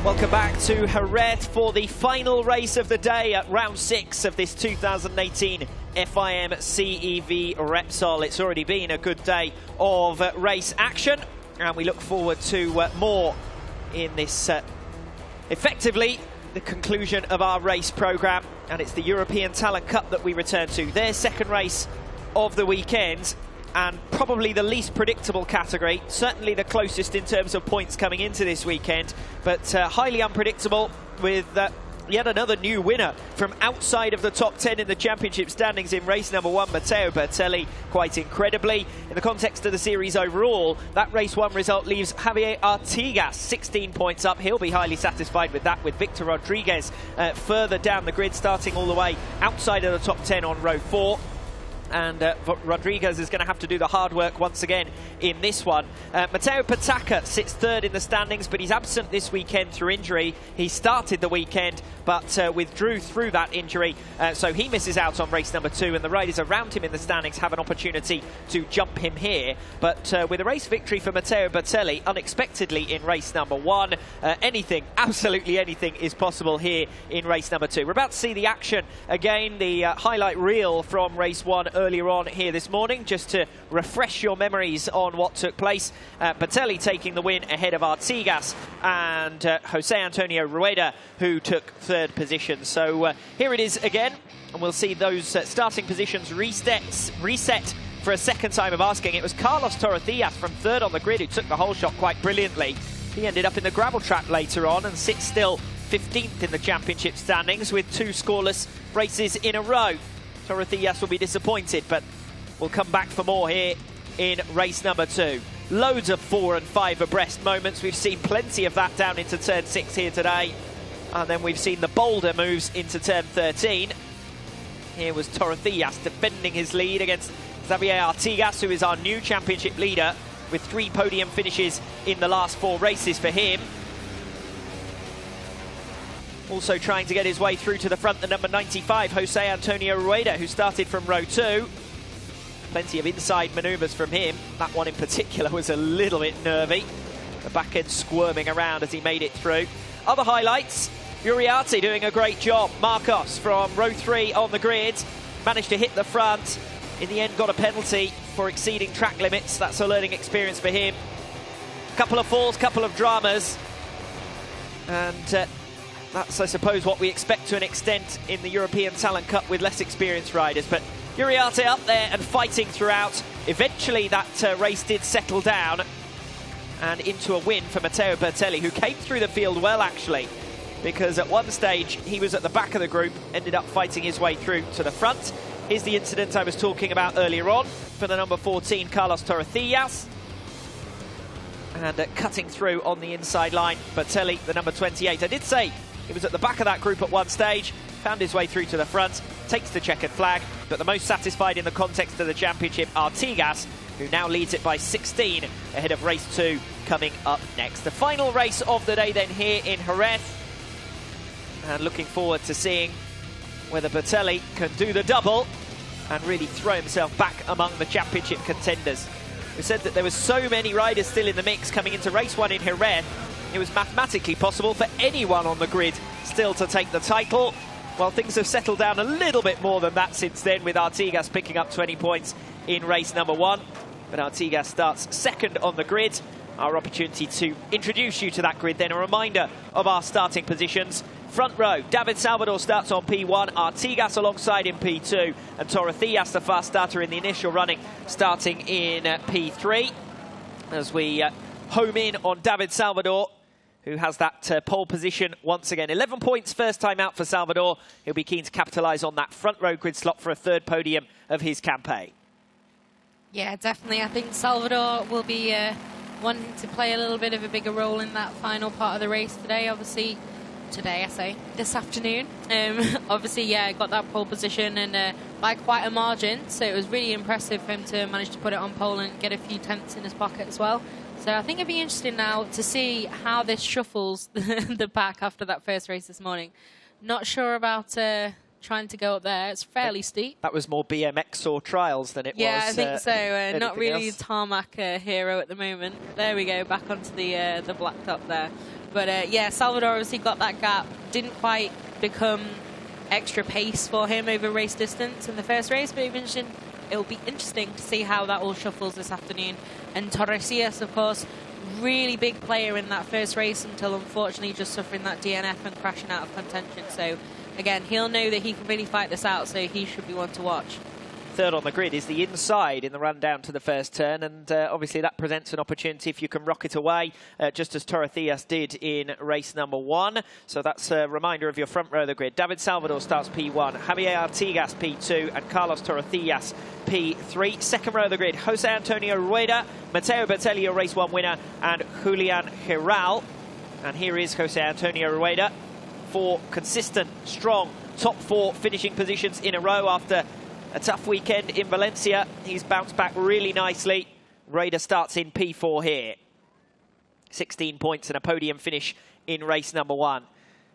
Welcome back to Jerez for the final race of the day at round 6 of this 2018 FIM CEV Repsol. It's already been a good day of race action, and we look forward to more in this, effectively, the conclusion of our race programme. And it's the European Talent Cup that we return to. Their second race of the weekend, and probably the least predictable category, certainly the closest in terms of points coming into this weekend, but highly unpredictable, with yet another new winner from outside of the top 10 in the championship standings in race number 1, Matteo Bertelli, quite incredibly. In the context of the series overall, that race 1 result leaves Javier Artigas 16 points up. He'll be highly satisfied with that, with Victor Rodriguez further down the grid, starting all the way outside of the top 10 on row 4. And Rodriguez is going to have to do the hard work once again in this one. Mateo Pataka sits third in the standings, but he's absent this weekend through injury. He started the weekend, but withdrew through that injury, so he misses out on race number 2, and the riders around him in the standings have an opportunity to jump him here. But with a race victory for Matteo Bertelli, unexpectedly in race number 1, anything, absolutely anything is possible here in race number 2. We're about to see the action again, the highlight reel from race 1 earlier on here this morning, just to refresh your memories on what took place. Bertelli taking the win ahead of Artigas and Jose Antonio Rueda, who took third position. So here it is again, and we'll see those starting positions reset for a second time of asking. It was Carlos Torrecillas from third on the grid who took the whole shot quite brilliantly. He ended up in the gravel trap later on and sits still 15th in the championship standings with 2 scoreless races in a row. Torrecillas will be disappointed, but we'll come back for more here in race number 2. Loads of 4 and 5 abreast moments. We've seen plenty of that down into turn 6 here today. And then we've seen the bolder moves into turn 13. Here was Torrecillas defending his lead against Javier Artigas, who is our new championship leader, with 3 podium finishes in the last 4 races for him. Also trying to get his way through to the front, the number 95, Jose Antonio Rueda, who started from row 2. Plenty of inside manoeuvres from him. That one in particular was a little bit nervy. The back end squirming around as he made it through. Other highlights, Uriarte doing a great job. Marcos from row 3 on the grid, managed to hit the front. In the end got a penalty for exceeding track limits. That's a learning experience for him. Couple of falls, couple of dramas. And that's, I suppose, what we expect to an extent in the European Talent Cup with less experienced riders. But Uriarte up there and fighting throughout. Eventually that race did settle down and into a win for Matteo Bertelli, who came through the field well, actually, because at one stage he was at the back of the group, ended up fighting his way through to the front. Here's the incident I was talking about earlier on for the number 14, Carlos Torrecillas. And cutting through on the inside line, Bertelli, the number 28. I did say he was at the back of that group at one stage, found his way through to the front, takes the checkered flag, but the most satisfied in the context of the championship, Artigas, who now leads it by 16 ahead of race 2 coming up next. The final race of the day then here in Jerez, and looking forward to seeing whether Bertelli can do the double and really throw himself back among the championship contenders. We said that there were so many riders still in the mix coming into race 1 in Jerez. It was mathematically possible for anyone on the grid still to take the title. Well, things have settled down a little bit more than that since then, with Artigas picking up 20 points in race number 1. But Artigas starts second on the grid. Our opportunity to introduce you to that grid then. A reminder of our starting positions. Front row, David Salvador starts on P1, Artigas alongside in P2, and Torrecillas, the fast starter in the initial running, starting in P3. As we home in on David Salvador, who has that pole position once again. 11 points first time out for Salvador. He'll be keen to capitalise on that front row grid slot for a third podium of his campaign. Yeah, definitely. I think Salvador will be wanting to play a little bit of a bigger role in that final part of the race today. Obviously, today I say, this afternoon. Obviously, yeah, got that pole position and by quite a margin. So it was really impressive for him to manage to put it on pole and get a few tenths in his pocket as well. So I think it'd be interesting now to see how this shuffles the pack after that first race this morning. Not sure about trying to go up there. It's fairly steep. That was more BMX or trials than it was. Yeah, I think so. Not really else. tarmac hero at the moment. There we go, back onto the blacktop there. But yeah, Salvador obviously got that gap. Didn't quite become extra pace for him over race distance in the first race, but it'll be interesting to see how that all shuffles this afternoon. And Torresillas, of course, really big player in that first race until unfortunately just suffering that DNF and crashing out of contention. So again, he'll know that he can really fight this out, so he should be one to watch. Third on the grid is the inside in the run down to the first turn, and obviously that presents an opportunity if you can rocket away, just as Torresillas did in race number 1. So that's a reminder of your front row of the grid. David Salvador starts P1, Javier Artigas P2, and Carlos Torresillas P3. Second row of the grid, Jose Antonio Rueda, Matteo Bertelli, your race 1 winner, and Julian Geral. And here is Jose Antonio Rueda for consistent, strong, top 4 finishing positions in a row after a tough weekend in Valencia. He's bounced back really nicely. Rida starts in P4 here. 16 points and a podium finish in race number 1.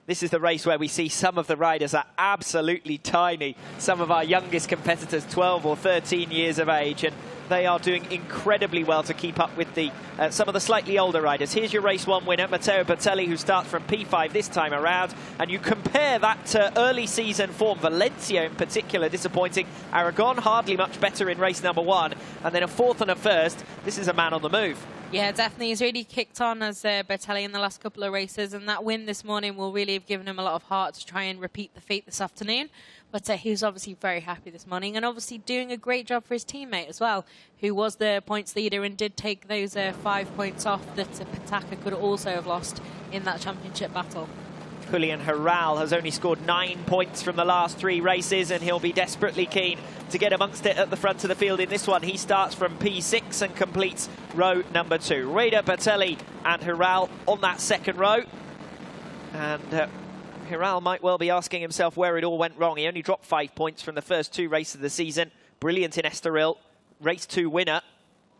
This is the race where we see some of the riders are absolutely tiny. Some of our youngest competitors, 12 or 13 years of age, and they are doing incredibly well to keep up with the some of the slightly older riders. Here's your race 1 winner, Matteo Bertelli, who starts from P5 this time around. And you compare that to early season form. Valencia in particular disappointing. Aragon hardly much better in race number 1. And then a 4th and a 1st. This is a man on the move. Yeah, definitely. He's really kicked on as Bertelli in the last couple of races. And that win this morning will really have given him a lot of heart to try and repeat the feat this afternoon. But he was obviously very happy this morning and obviously doing a great job for his teammate as well, who was the points leader and did take those 5 points off that Petacca could also have lost in that championship battle. Julian Geral has only scored 9 points from the last 3 races, and he'll be desperately keen to get amongst it at the front of the field in this one. He starts from P6 and completes row number 2. Rida, Bertelli and Geral on that second row. And Geral might well be asking himself where it all went wrong. He only dropped 5 points from the first 2 races of the season. Brilliant in Estoril, race 2 winner.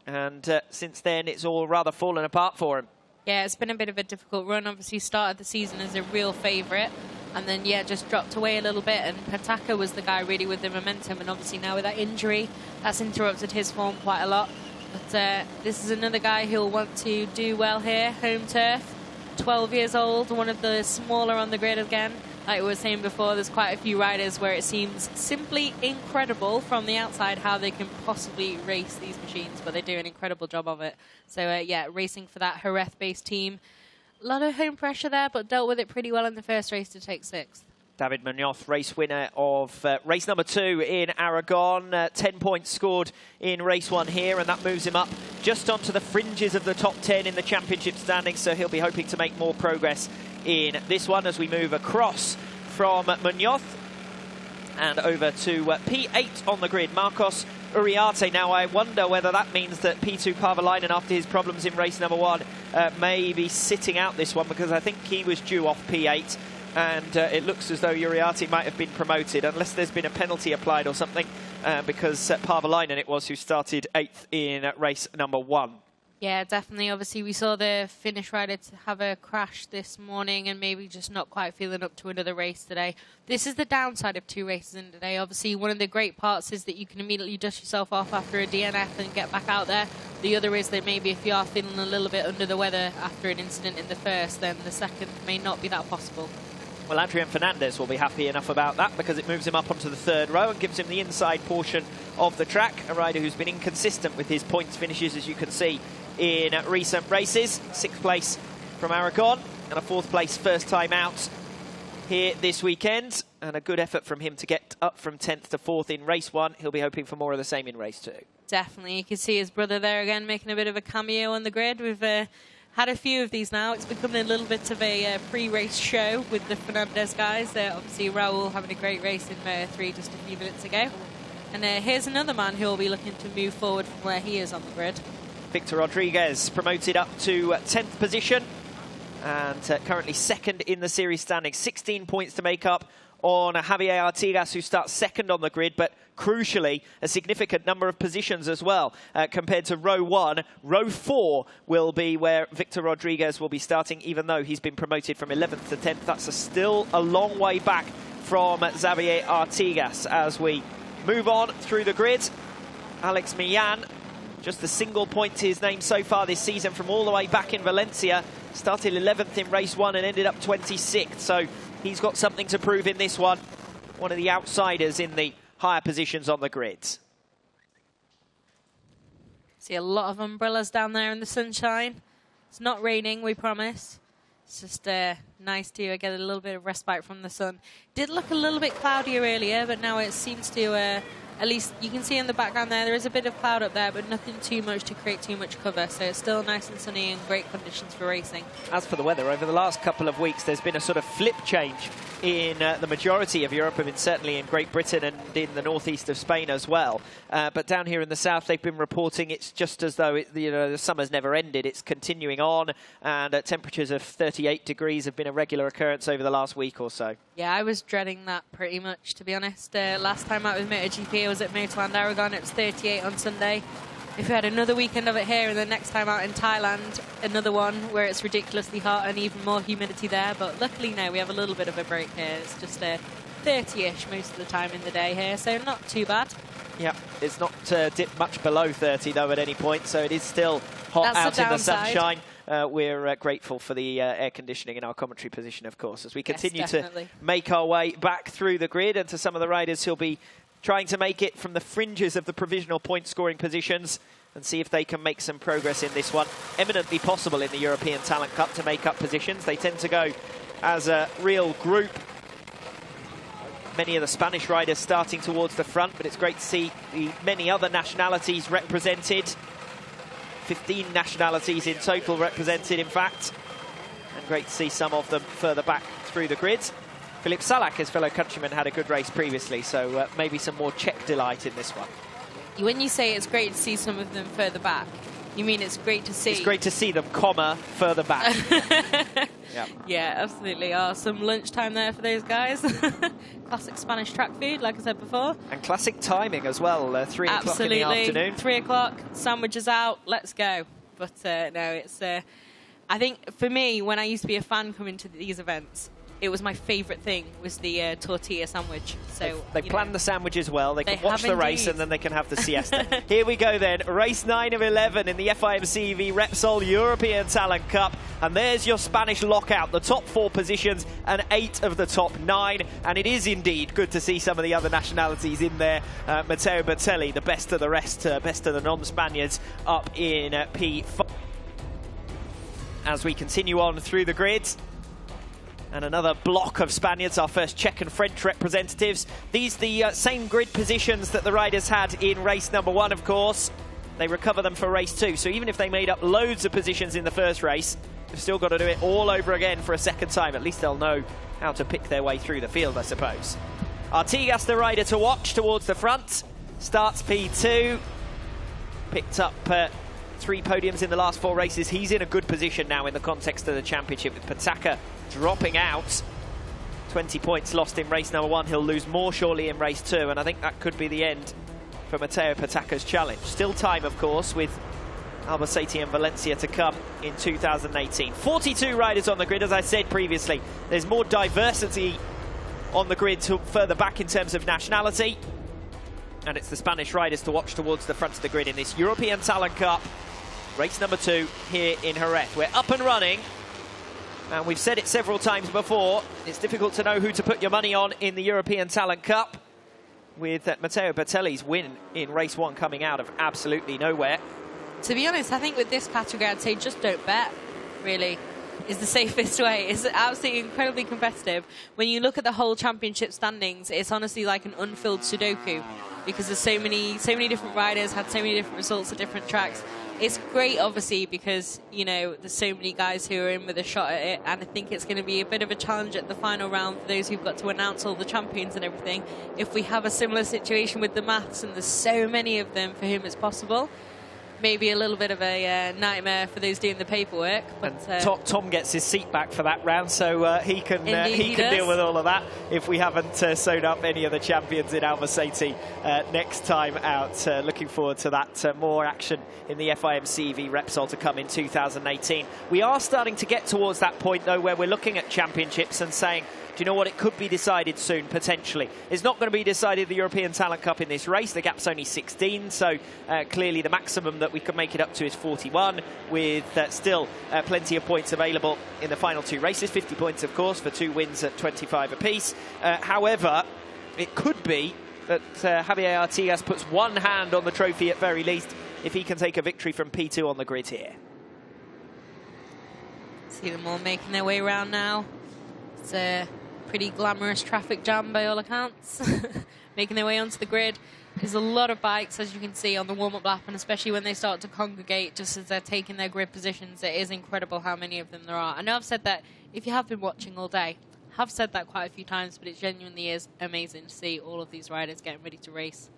And since then, it's all rather fallen apart for him. Yeah, it's been a bit of a difficult run. Obviously, started the season as a real favourite. And then, yeah, just dropped away a little bit. And Petacca was the guy really with the momentum. And obviously now with that injury, that's interrupted his form quite a lot. But this is another guy who'll want to do well here. Home turf, 12 years old, one of the smaller on the grid again. Like we were saying before, there's quite a few riders where it seems simply incredible from the outside how they can possibly race these machines, but they do an incredible job of it. So, yeah, racing for that Jerez-based team. A lot of home pressure there, but dealt with it pretty well in the first race to take 6th. David Mignon, race winner of race number 2 in Aragon. 10 points scored in race 1 here, and that moves him up just onto the fringes of the top 10 in the championship standings, so he'll be hoping to make more progress in this one as we move across from Munoz and over to P8 on the grid, Marcos Uriarte. Now, I wonder whether that means that P2 Parvalainen, after his problems in race number 1, may be sitting out this one, because I think he was due off P8. And it looks as though Uriarte might have been promoted, unless there's been a penalty applied or something, because Parvalainen it was who started 8th in race number 1. Yeah, definitely. Obviously, we saw the Finnish rider to have a crash this morning and maybe just not quite feeling up to another race today. This is the downside of 2 races in today. Obviously, one of the great parts is that you can immediately dust yourself off after a DNF and get back out there. The other is that maybe if you are feeling a little bit under the weather after an incident in the first, then the second may not be that possible. Well, Adrian Fernandez will be happy enough about that, because it moves him up onto the 3rd row and gives him the inside portion of the track. A rider who's been inconsistent with his points finishes, as you can see, in recent races. 6th place from Aragon and a 4th place first time out here this weekend. And a good effort from him to get up from 10th to 4th in race 1. He'll be hoping for more of the same in race 2. Definitely. You can see his brother there again making a bit of a cameo on the grid. We've had a few of these now. It's becoming a little bit of a pre-race show with the Fernandez guys. Obviously, Raul having a great race in Moto 3 just a few minutes ago. And here's another man who will be looking to move forward from where he is on the grid. Victor Rodriguez promoted up to 10th position and currently 2nd in the series standing. 16 points to make up on Javier Artigas, who starts 2nd on the grid, but crucially a significant number of positions as well compared to row 1. Row 4 will be where Victor Rodriguez will be starting, even though he's been promoted from 11th to 10th. That's still a long way back from Xavier Artigas as we move on through the grid. Alex Mignon, just a single point to his name so far this season from all the way back in Valencia. Started 11th in race 1 and ended up 26th. So he's got something to prove in this one. One of the outsiders in the higher positions on the grid. See a lot of umbrellas down there in the sunshine. It's not raining, we promise. It's just nice to get a little bit of respite from the sun. Did look a little bit cloudier earlier, but now it seems to, at least you can see in the background there is a bit of cloud up there, but nothing too much to create too much cover. So it's still nice and sunny and great conditions for racing. As for the weather, over the last couple of weeks, there's been a sort of flip change in the majority of Europe. I mean, certainly in Great Britain and in the northeast of Spain as well. But down here in the south, they've been reporting it's just as though the summer's never ended. It's continuing on, and temperatures of 38 degrees have been a regular occurrence over the last week or so. Yeah, I was dreading that pretty much, to be honest. Last time out with MotoGP, I was at Motorland Aragon. It was 38 on Sunday. If we had another weekend of it here, and the next time out in Thailand, another one where it's ridiculously hot and even more humidity there. But luckily now we have a little bit of a break here. It's just 30-ish most of the time in the day here, so not too bad. Yeah, it's not dipped much below 30 though at any point, so it is still hot out in the sunshine. We're grateful for the air conditioning in our commentary position, of course, as we continue to make our way back through the grid and to some of the riders who'll be trying to make it from the fringes of the provisional point-scoring positions and see if they can make some progress in this one. Eminently possible in the European Talent Cup to make up positions. They tend to go as a real group. Many of the Spanish riders starting towards the front, but it's great to see the many other nationalities represented. 15 nationalities in total represented, in fact. And great to see some of them further back through the grid. Philippe Salak, his fellow countryman, had a good race previously, so maybe some more Czech delight in this one. When you say it's great to see some of them further back, you mean it's great to see... It's great to see them, further back. Yeah. Yeah, absolutely. Some lunchtime there for those guys. Classic Spanish track food, like I said before. And classic timing as well, 3 o'clock in the afternoon. 3 o'clock, sandwiches out, let's go. But no, it's... I think, for me, when I used to be a fan coming to these events, it was my favourite thing, was the tortilla sandwich. So they plan the sandwiches well. They can watch the race and then they can have the siesta. Here we go then. Race 9 of 11 in the FIM CEV Repsol European Talent Cup. And there's your Spanish lockout. The top 4 positions and 8 of the top 9. And it is indeed good to see some of the other nationalities in there. Matteo Bertelli, the best of the rest, best of the non-Spaniards, up in P5. As we continue on through the grid. And another block of Spaniards, our first Czech and French representatives. These the same grid positions that the riders had in race number 1, of course. They recover them for race 2. So even if they made up loads of positions in the first race, they've still got to do it all over again for a second time. At least they'll know how to pick their way through the field, I suppose. Artigas, the rider to watch towards the front. Starts P2. Picked up 3 podiums in the last 4 races. He's in a good position now in the context of the championship, with Pataka dropping out. 20 points lost in race number 1. He'll lose more surely in race 2, and I think that could be the end for Matteo Pataka's challenge. Still time, of course, with Albacete and Valencia to come in 2018. 42 riders on the grid, as I said previously. There's more diversity on the grid further back in terms of nationality. And it's the Spanish riders to watch towards the front of the grid in this European Talent Cup. Race number 2 here in Jerez. We're up and running. And we've said it several times before. It's difficult to know who to put your money on in the European Talent Cup. With Matteo Bertelli's win in race 1 coming out of absolutely nowhere. To be honest, I think with this category, I'd say just don't bet, really, is the safest way. It's absolutely incredibly competitive. When you look at the whole championship standings, it's honestly like an unfilled Sudoku, because there's so many different riders, had so many different results at different tracks. It's great, obviously, because, you know, there's so many guys who are in with a shot at it, and I think it's going to be a bit of a challenge at the final round for those who've got to announce all the champions and everything. If we have a similar situation with the maths, and there's so many of them for whom it's possible, maybe a little bit of a nightmare for those doing the paperwork. But Tom gets his seat back for that round, so he can deal with all of that if we haven't sewn up any of the champions in Albacete next time out. Looking forward to that. More action in the FIM CEV Repsol to come in 2018. We are starting to get towards that point, though, where we're looking at championships and saying, do you know what? It could be decided soon, potentially. It's not going to be decided the European Talent Cup in this race. The gap's only 16, so clearly the maximum that we could make it up to is 41, with still plenty of points available in the final 2 races. 50 points, of course, for 2 wins at 25 apiece. However, it could be that Javier Artigas puts one hand on the trophy at very least if he can take a victory from P2 on the grid here. See them all making their way around now. It's a pretty glamorous traffic jam by all accounts. Making their way onto the grid. There's a lot of bikes, as you can see, on the warm-up lap, and especially when they start to congregate just as they're taking their grid positions. It is incredible how many of them there are. I know I've said that if you have been watching all day. I've said that quite a few times, but it genuinely is amazing to see all of these riders getting ready to race.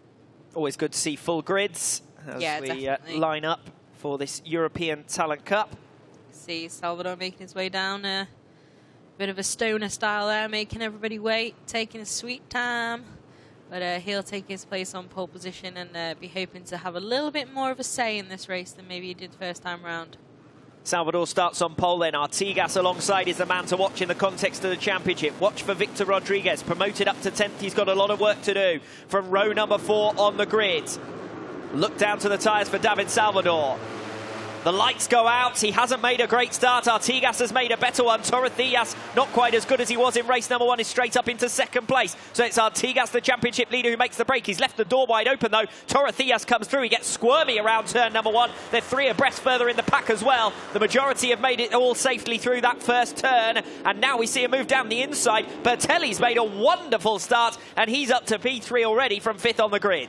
Always good to see full grids as we line up for this European Talent Cup. See Salvador making his way down. Bit of a stoner style there, making everybody wait, taking a sweet time. But he'll take his place on pole position and be hoping to have a little bit more of a say in this race than maybe he did first time round. Salvador starts on pole then. Artigas alongside is the man to watch in the context of the championship. Watch for Victor Rodriguez, promoted up to 10th. He's got a lot of work to do from row number 4 on the grid. Look down to the tyres for David Salvador. The lights go out. He hasn't made a great start. Artigas has made a better one. Torrecillas, not quite as good as he was in race number 1, is straight up into 2nd place. So it's Artigas, the championship leader, who makes the break. He's left the door wide open, though. Torrecillas comes through. He gets squirmy around turn number 1. They're 3 abreast further in the pack as well. The majority have made it all safely through that first turn. And now we see a move down the inside. Bertelli's made a wonderful start, and he's up to P3 already from 5th on the grid.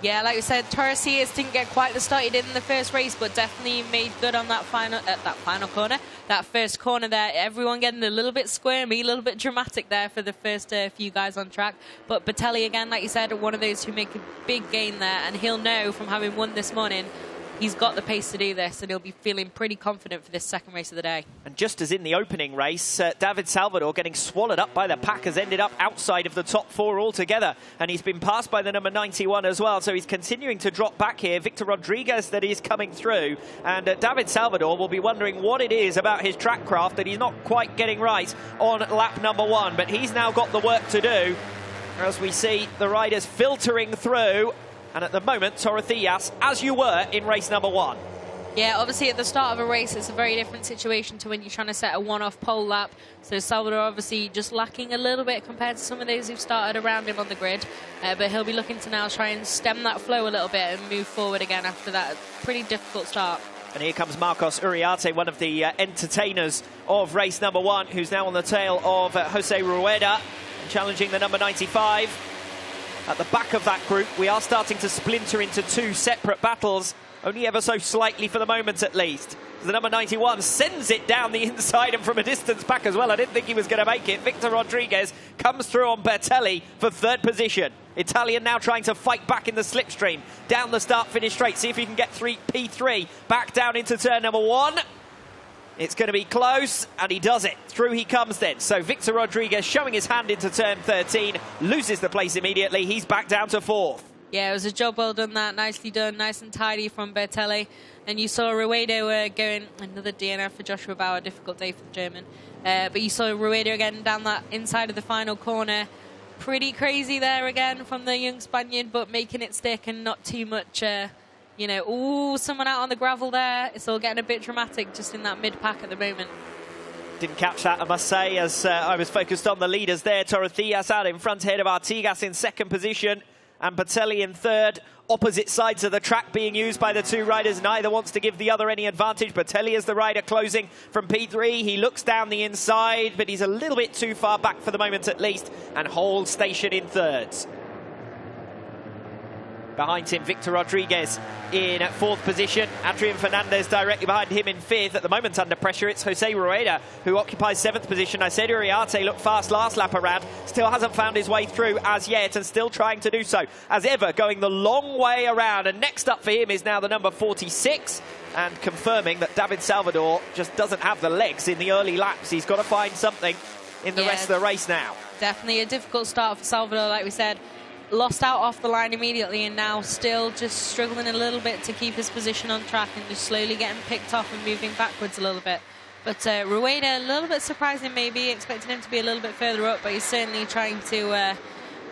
Yeah, like we said, Torrecillas didn't get quite the start he did in the first race, but definitely made good on that final corner. That first corner there, everyone getting a little bit squirmy, a little bit dramatic there for the first few guys on track. But Bertelli, again, like you said, one of those who make a big gain there, and he'll know from having won this morning, he's got the pace to do this, and he'll be feeling pretty confident for this second race of the day. And just as in the opening race, David Salvador, getting swallowed up by the pack, has ended up outside of the top 4 altogether, and he's been passed by the number 91 as well, so he's continuing to drop back here. Victor Rodriguez that is coming through, and David Salvador will be wondering what it is about his track craft that he's not quite getting right on lap number 1, but he's now got the work to do as we see the riders filtering through. And at the moment, Torrecillas, as you were in race number 1. Yeah, obviously at the start of a race, it's a very different situation to when you're trying to set a one-off pole lap. So Salvador obviously just lacking a little bit compared to some of those who've started around him on the grid. But he'll be looking to now try and stem that flow a little bit and move forward again after that pretty difficult start. And here comes Marcos Uriarte, one of the entertainers of race number 1, who's now on the tail of Jose Rueda, challenging the number 95. At the back of that group, we are starting to splinter into 2 separate battles, only ever so slightly for the moment at least. The number 91 sends it down the inside and from a distance back as well. I didn't think he was going to make it. Victor Rodriguez comes through on Bertelli for 3rd position. Italian now trying to fight back in the slipstream. Down the start-finish straight, see if he can get P3 back down into turn number 1. It's going to be close, and he does it. Through he comes then. So Victor Rodriguez showing his hand into turn 13, loses the place immediately. He's back down to 4th. Yeah, it was a job well done that. Nicely done, nice and tidy from Bertelli. And you saw Ruedo going, another DNF for Joshua Bauer, difficult day for the German. But you saw Ruedo again down that inside of the final corner. Pretty crazy there again from the young Spaniard, but making it stick and not too much... you know, ooh, someone out on the gravel there. It's all getting a bit dramatic just in that mid-pack at the moment. Didn't catch that, I must say, as I was focused on the leaders there. Torrecillas out in front ahead of Artigas in 2nd position, and Bertelli in 3rd. Opposite sides of the track being used by the 2 riders. Neither wants to give the other any advantage. Bertelli is the rider closing from P3. He looks down the inside, but he's a little bit too far back for the moment at least, and holds station in 3rd. Behind him, Victor Rodriguez in 4th position. Adrian Fernandez directly behind him in 5th. At the moment under pressure, it's Jose Rueda who occupies 7th position. I said Uriarte looked fast last lap around. Still hasn't found his way through as yet and still trying to do so. As ever, going the long way around. And next up for him is now the number 46. And confirming that David Salvador just doesn't have the legs in the early laps. He's got to find something in the rest of the race now. Definitely a difficult start for Salvador, like we said. Lost out off the line immediately and now still just struggling a little bit to keep his position on track and just slowly getting picked off and moving backwards a little bit. But Rueda, a little bit surprising maybe, expecting him to be a little bit further up, but he's certainly trying to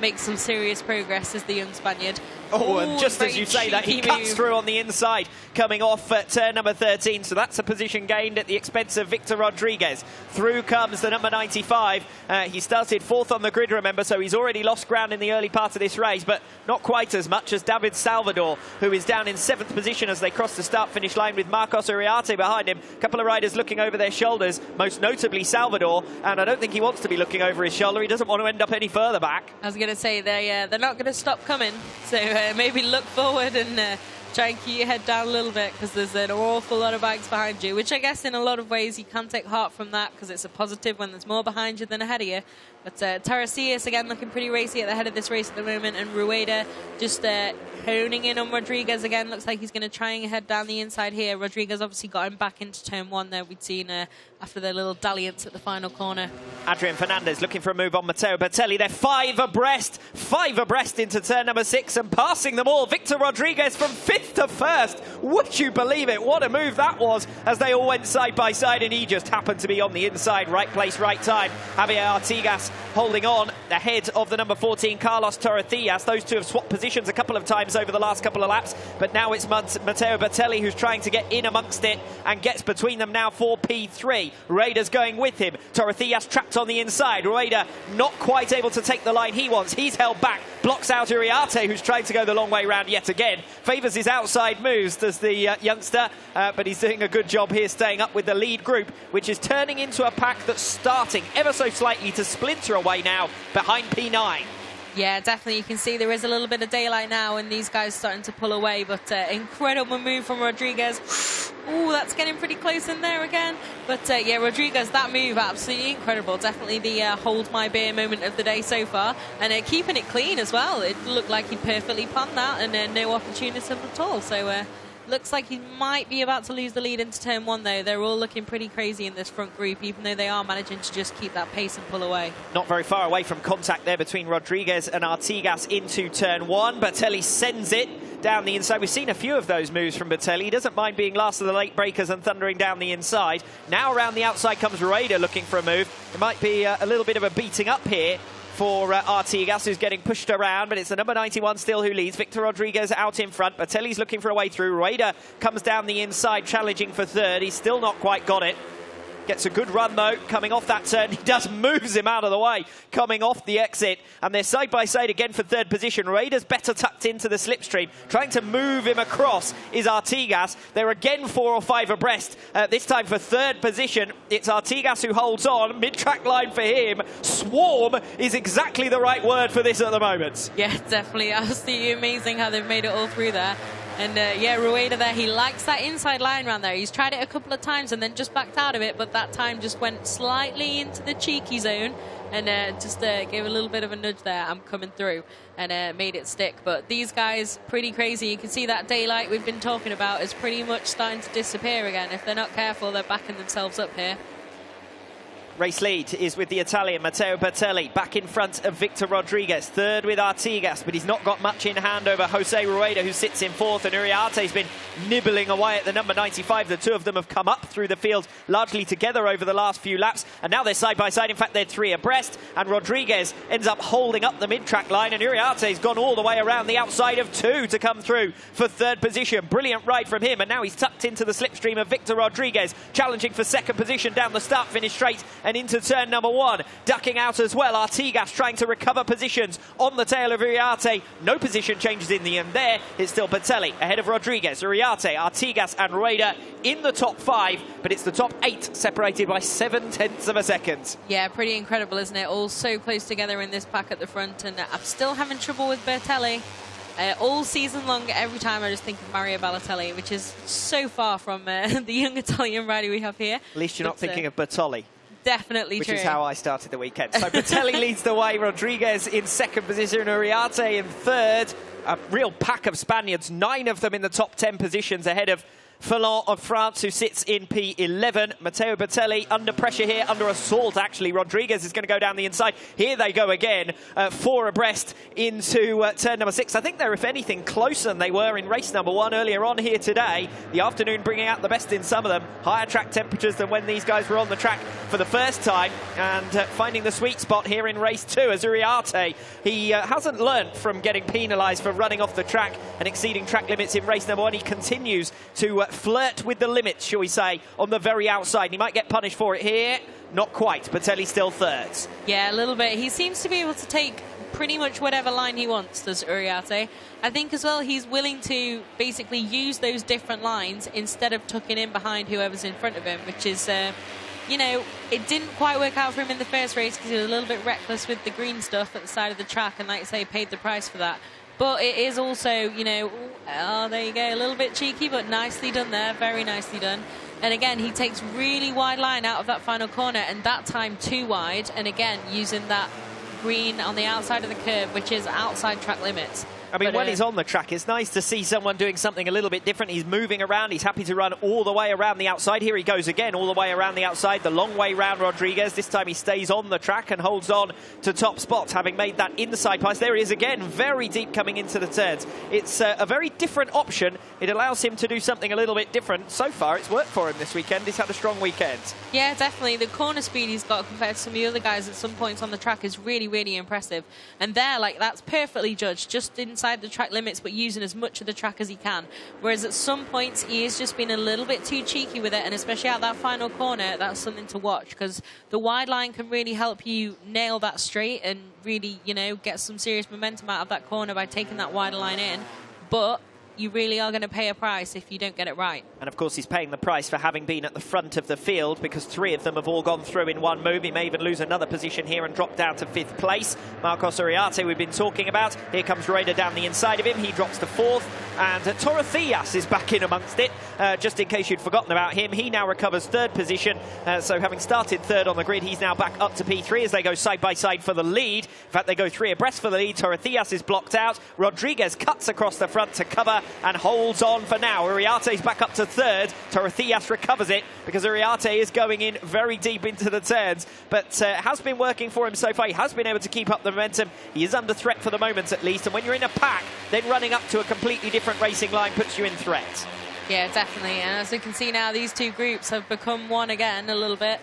make some serious progress as the young Spaniard. Oh, and just as you say that, he cuts through on the inside, coming off at turn number 13. So that's a position gained at the expense of Victor Rodriguez. Through comes the number 95. He started 4th on the grid, remember, so he's already lost ground in the early part of this race, but not quite as much as David Salvador, who is down in 7th position as they cross the start-finish line with Marcos Uriarte behind him. A couple of riders looking over their shoulders, most notably Salvador, and I don't think he wants to be looking over his shoulder. He doesn't want to end up any further back. I was going to say, they're not going to stop coming, so maybe look forward and try and keep your head down a little bit, because there's an awful lot of bikes behind you, which I guess in a lot of ways you can take heart from that, because it's a positive when there's more behind you than ahead of you. But Tarasius again looking pretty racy at the head of this race at the moment, and Rueda just honing in on Rodriguez again. Looks like he's going to try and head down the inside here. Rodriguez obviously got him back into turn 1 there. We'd seen after their little dalliance at the final corner. Adrian Fernandez looking for a move on Matteo Bertelli. They're 5 abreast into turn number 6 and passing them all. Victor Rodriguez from 5th to 1st. Would you believe it? What a move that was as they all went side by side, and he just happened to be on the inside. Right place, right time. Javier Artigas holding on ahead of the number 14, Carlos Torrecillas. Those two have swapped positions a couple of times over the last couple of laps, but now it's Matteo Bertelli who's trying to get in amongst it and gets between them now for P3. Rueda's going with him. Torrecillas trapped on the inside. Rueda not quite able to take the line he wants. He's held back, blocks out Uriarte, who's trying to go the long way round yet again. Favours his outside moves, does the youngster, but he's doing a good job here staying up with the lead group, which is turning into a pack that's starting ever so slightly to splinter away now behind P9. Yeah, definitely. You can see there is a little bit of daylight now and these guys starting to pull away, but incredible move from Rodriguez. Ooh, that's getting pretty close in there again. But yeah, Rodriguez, that move, absolutely incredible. Definitely the hold my beer moment of the day so far. And keeping it clean as well. It looked like he perfectly planned that and no opportunism at all. So looks like he might be about to lose the lead into turn 1 though. They're all looking pretty crazy in this front group, even though they are managing to just keep that pace and pull away. Not very far away from contact there between Rodriguez and Artigas into turn 1. Bertelli sends it down the inside. We've seen a few of those moves from Bertelli. He doesn't mind being last of the late breakers and thundering down the inside. Now around the outside comes Rueda looking for a move. It might be a little bit of a beating up here for Artigas, who's getting pushed around, but it's the number 91 still who leads. Victor Rodriguez out in front. Bertelli's looking for a way through. Rueda comes down the inside, challenging for 3rd. He's still not quite got it. Gets a good run, though, coming off that turn. He just moves him out of the way, coming off the exit. And they're side by side again for 3rd position. Rueda's better tucked into the slipstream. Trying to move him across is Artigas. They're again 4 or 5 abreast. This time for 3rd position, it's Artigas who holds on. Mid-track line for him. Swarm is exactly the right word for this at the moment. Yeah, definitely. Absolutely amazing how they've made it all through there. And yeah, Rueda there, he likes that inside line around there. He's tried it a couple of times and then just backed out of it, but that time just went slightly into the cheeky zone and just gave a little bit of a nudge there. I'm coming through, and made it stick. But these guys, pretty crazy. You can see that daylight we've been talking about is pretty much starting to disappear again. If they're not careful, they're backing themselves up here. Race lead is with the Italian, Matteo Bertelli, back in front of Victor Rodriguez. 3rd with Artigas, but he's not got much in hand over Jose Rueda, who sits in 4th, and Uriarte's been nibbling away at the number 95. The two of them have come up through the field largely together over the last few laps, and now they're side by side. In fact, they're 3 abreast, and Rodriguez ends up holding up the mid-track line, and Uriarte's gone all the way around the outside of 2 to come through for 3rd position. Brilliant ride from him, and now he's tucked into the slipstream of Victor Rodriguez, challenging for 2nd position down the start-finish straight and into turn number 1. Ducking out as well, Artigas trying to recover positions on the tail of Uriarte. No position changes in the end there. It's still Bertelli ahead of Rodriguez, Uriarte, Artigas and Rueda in the top 5, but it's the top 8 separated by 0.7 of a second. Yeah, pretty incredible, isn't it? All so close together in this pack at the front, and I'm still having trouble with Bertelli. All season long, every time I just think of Mario Balotelli, which is so far from the young Italian rider we have here. At least you're not thinking of Bertolli. Definitely which true. is how I started the weekend. So Bertelli leads the way, Rodriguez in second position, Uriarte in third. A real pack of Spaniards, 9 of them in the top 10 positions ahead of Fallon of France, who sits in P11. Matteo Bertelli under pressure here, under assault actually. Rodriguez is going to go down the inside. Here they go again, 4 abreast into turn number 6. I think they're, if anything, closer than they were in race number 1 earlier on here today. The afternoon bringing out the best in some of them. Higher track temperatures than when these guys were on the track for the first time, and finding the sweet spot here in race 2 as Uriarte. He hasn't learnt from getting penalised for running off the track and exceeding track limits in race number 1. He continues to flirt with the limits, shall we say, on the very outside. He might get punished for it here. Not quite. Bertelli still thirds. Yeah, a little bit. He seems to be able to take pretty much whatever line he wants, does Uriarte. I think as well he's willing to basically use those different lines instead of tucking in behind whoever's in front of him, which is, you know, it didn't quite work out for him in the first race because he was a little bit reckless with the green stuff at the side of the track, and like I say, paid the price for that. But it is also, you know, oh, there you go, a little bit cheeky, but nicely done there, very nicely done. And again, he takes really wide line out of that final corner, and that time too wide, and again, using that green on the outside of the curve, which is outside track limits. I mean, when he's on the track, it's nice to see someone doing something a little bit different. He's moving around. He's happy to run all the way around the outside. Here he goes again, all the way around the outside, the long way round Rodriguez. This time he stays on the track and holds on to top spots, having made that inside pass. There he is again, very deep coming into the turns. It's a very different option. It allows him to do something a little bit different. So far, it's worked for him this weekend. He's had a strong weekend. Yeah, definitely. The corner speed he's got compared to some of the other guys at some points on the track is really, really impressive. And there, like, that's perfectly judged, just inside the track limits, but using as much of the track as he can. Whereas at some points he has just been a little bit too cheeky with it, and especially at that final corner, that's something to watch, because the wide line can really help you nail that straight and really, you know, get some serious momentum out of that corner by taking that wider line in. But you really are going to pay a price if you don't get it right. And of course he's paying the price for having been at the front of the field, because 3 of them have all gone through in one move. He may even lose another position here and drop down to 5th place. Marcos Uriarte we've been talking about. Here comes Rida down the inside of him. He drops to 4th. And Torrecillas is back in amongst it, just in case you'd forgotten about him. He now recovers 3rd position. So having started 3rd on the grid, he's now back up to P3 as they go side by side for the lead. In fact, they go 3 abreast for the lead. Torrecillas is blocked out. Rodriguez cuts across the front to cover and holds on for now. Uriarte's back up to 3rd. Torrecillas recovers it because Uriarte is going in very deep into the turns, but has been working for him so far. He has been able to keep up the momentum. He is under threat for the moment at least, and when you're in a pack, then running up to a completely different racing line puts you in threat. Yeah, definitely. And as we can see now, these two groups have become one again a little bit.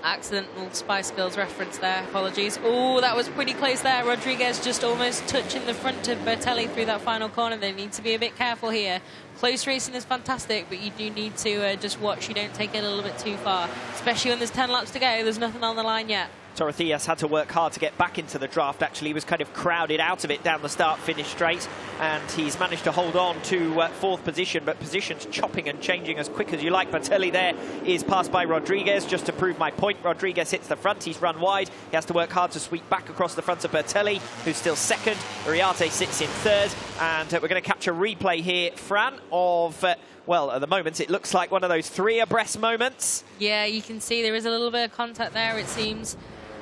Accidental Spice Girls reference there, apologies. Oh, that was pretty close there. Rodriguez just almost touching the front of Bertelli through that final corner. They need to be a bit careful here. Close racing is fantastic, but you do need to just watch you don't take it a little bit too far, especially when there's 10 laps to go. There's nothing on the line yet. Torrecillas had to work hard to get back into the draft. Actually, he was kind of crowded out of it down the start-finish straight, and he's managed to hold on to 4th position, but positions chopping and changing as quick as you like. Bertelli there is passed by Rodriguez. Just to prove my point, Rodriguez hits the front. He's run wide. He has to work hard to sweep back across the front of Bertelli, who's still 2nd. Uriarte sits in 3rd, and we're going to catch a replay here, Fran, of... well, at the moment, it looks like one of those 3 abreast moments. Yeah, you can see there is a little bit of contact there, it seems.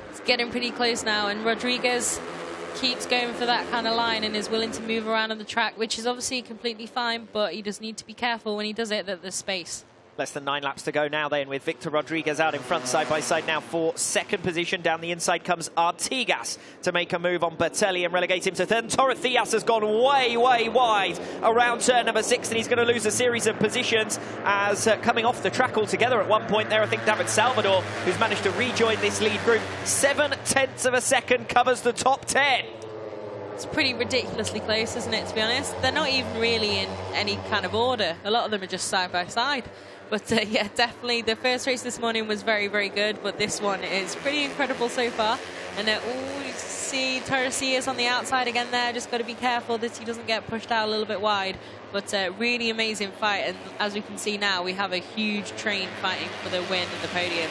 It's getting pretty close now, and Rodriguez keeps going for that kind of line and is willing to move around on the track, which is obviously completely fine, but he does need to be careful when he does it that there's space. Less than 9 laps to go now then, with Victor Rodriguez out in front side by side now for 2nd position. Down the inside comes Artigas to make a move on Bertelli and relegate him to 3rd. Torrecillas has gone way, way wide around turn number 6, and he's going to lose a series of positions as coming off the track altogether at one point there. I think David Salvador, who's managed to rejoin this lead group, 7/10 of a second covers the top 10. It's pretty ridiculously close, isn't it, to be honest? They're not even really in any kind of order. A lot of them are just side by side. But yeah, definitely the first race this morning was very, very good, but this one is pretty incredible so far. And you see Torrecillas on the outside again there. Just got to be careful that he doesn't get pushed out a little bit wide. But really amazing fight, and as we can see now, we have a huge train fighting for the win and the podium.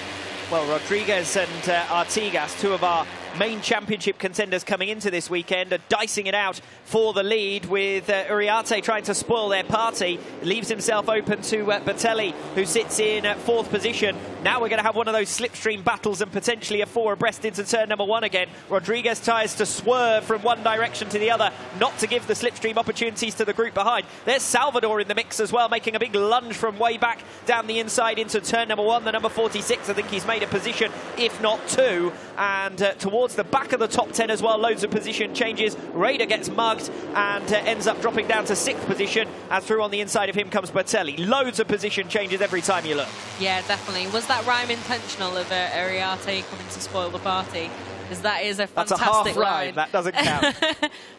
Well, Rodriguez and Artigas, 2 of our main championship contenders coming into this weekend are dicing it out for the lead, with Uriarte trying to spoil their party. Leaves himself open to Bertelli, who sits in 4th position. Now we're going to have one of those slipstream battles and potentially a 4 abreast into turn number 1 again. Rodriguez tries to swerve from one direction to the other, not to give the slipstream opportunities to the group behind. There's Salvador in the mix as well, making a big lunge from way back down the inside into turn number 1. The number 46, I think he's made a position, if not 2. And towards the back of the top 10 as well, loads of position changes. Rida gets mugged and ends up dropping down to 6th position, as through on the inside of him comes Bertelli. Loads of position changes every time you look. Yeah, definitely. Was that rhyme intentional of Uriarte coming to spoil the party? Because that is a fantastic rhyme. That doesn't count.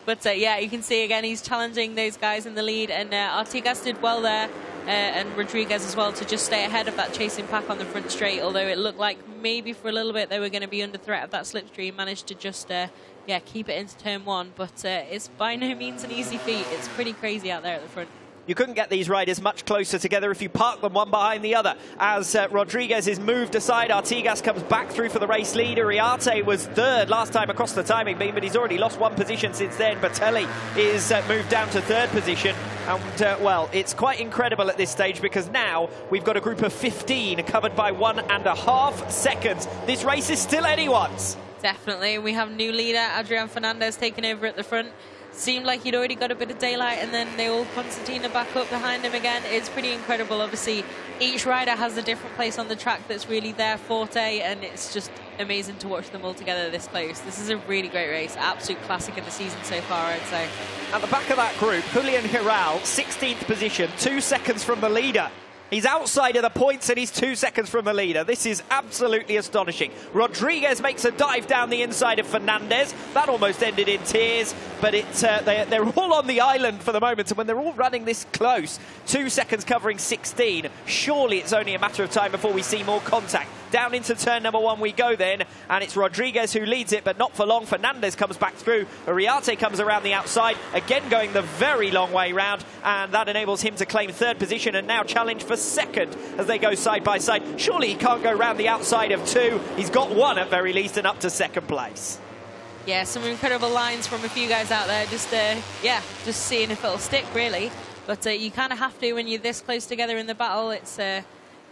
But yeah, you can see again he's challenging those guys in the lead, and Artigas did well there, and Rodriguez as well, to just stay ahead of that chasing pack on the front straight, although it looked like maybe for a little bit they were going to be under threat of that slipstream. Managed to just yeah, keep it into turn 1, but it's by no means an easy feat. It's pretty crazy out there at the front. You couldn't get these riders much closer together if you park them one behind the other. As Rodriguez is moved aside, Artigas comes back through for the race lead. Uriarte was 3rd last time across the timing beam, but he's already lost 1 position since then. Bertelli is moved down to 3rd position. And, well, it's quite incredible at this stage, because now we've got a group of 15 covered by 1.5 seconds. This race is still anyone's. Definitely. We have new leader, Adrian Fernandez, taking over at the front. Seemed like he'd already got a bit of daylight, and then they all concertina back up behind him again. It's pretty incredible. Obviously, each rider has a different place on the track that's really their forte, and it's just amazing to watch them all together this close. This is a really great race. Absolute classic of the season so far, I'd say. At the back of that group, Julian Giral, 16th position, 2 seconds from the leader. He's outside of the points and he's 2 seconds from the leader. This is absolutely astonishing. Rodriguez makes a dive down the inside of Fernandez. That almost ended in tears, but they're all on the island for the moment, and when they're all running this close, 2 seconds covering 16, surely it's only a matter of time before we see more contact. Down into turn number 1 we go then, and it's Rodriguez who leads it, but not for long. Fernandez comes back through. Uriarte comes around the outside, again going the very long way round, and that enables him to claim 3rd position and now challenge for 2nd as they go side by side. Surely he can't go round the outside of 2. He's got 1 at very least, and up to 2nd place. Yeah, some incredible lines from a few guys out there. Yeah, just seeing if it'll stick, really. But you kind of have to when you're this close together in the battle. It's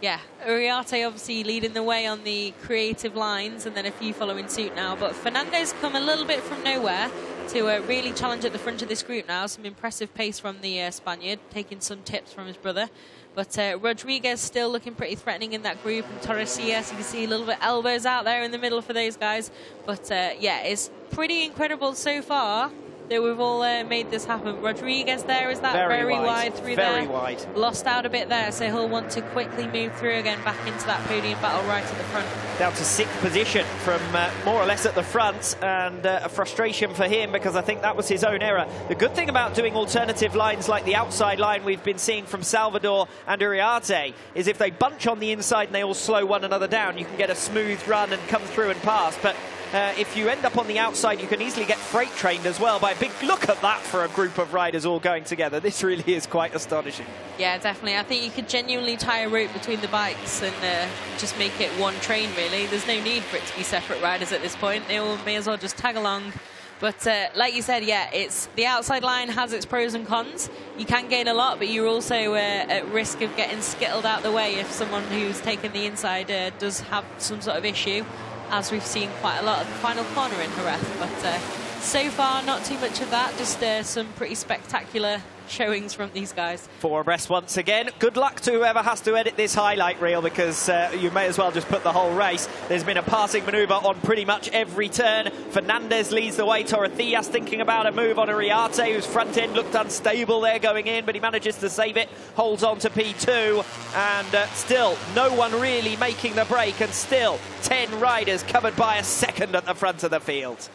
yeah, Uriarte obviously leading the way on the creative lines, and then a few following suit now. But Fernandez come a little bit from nowhere to really challenge at the front of this group now. Some impressive pace from the Spaniard, taking some tips from his brother. But Rodriguez still looking pretty threatening in that group. And Torresillas, you can see a little bit elbows out there in the middle for those guys. But yeah, it's pretty incredible so far that we've all made this happen. Rodriguez there, is that very wide through there? Very wide. Lost out a bit there, so he'll want to quickly move through again back into that podium battle right at the front. Down to 6th position from more or less at the front, and a frustration for him because I think that was his own error. The good thing about doing alternative lines like the outside line we've been seeing from Salvador and Uriarte is if they bunch on the inside and they all slow one another down, you can get a smooth run and come through and pass. But if you end up on the outside, you can easily get freight trained as well by a big look at that for a group of riders all going together. This really is quite astonishing. Yeah, definitely. I think you could genuinely tie a rope between the bikes and just make it one train, really. There's no need for it to be separate riders at this point. They all may as well just tag along. But like you said, yeah, it's the outside line has its pros and cons. You can gain a lot, but you're also at risk of getting skittled out the way if someone who's taken the inside does have some sort of issue, as we've seen quite a lot of the final corner in Jerez. But so far, not too much of that, just some pretty spectacular showings from these guys. 4 abreast once again. Good luck to whoever has to edit this highlight reel, because you may as well just put the whole race. There's been a passing manoeuvre on pretty much every turn. Fernandez leads the way. Torresillas thinking about a move on Uriarte, whose front end looked unstable there going in, but he manages to save it, holds on to P2, and still no one really making the break, and still 10 riders covered by a second at the front of the field.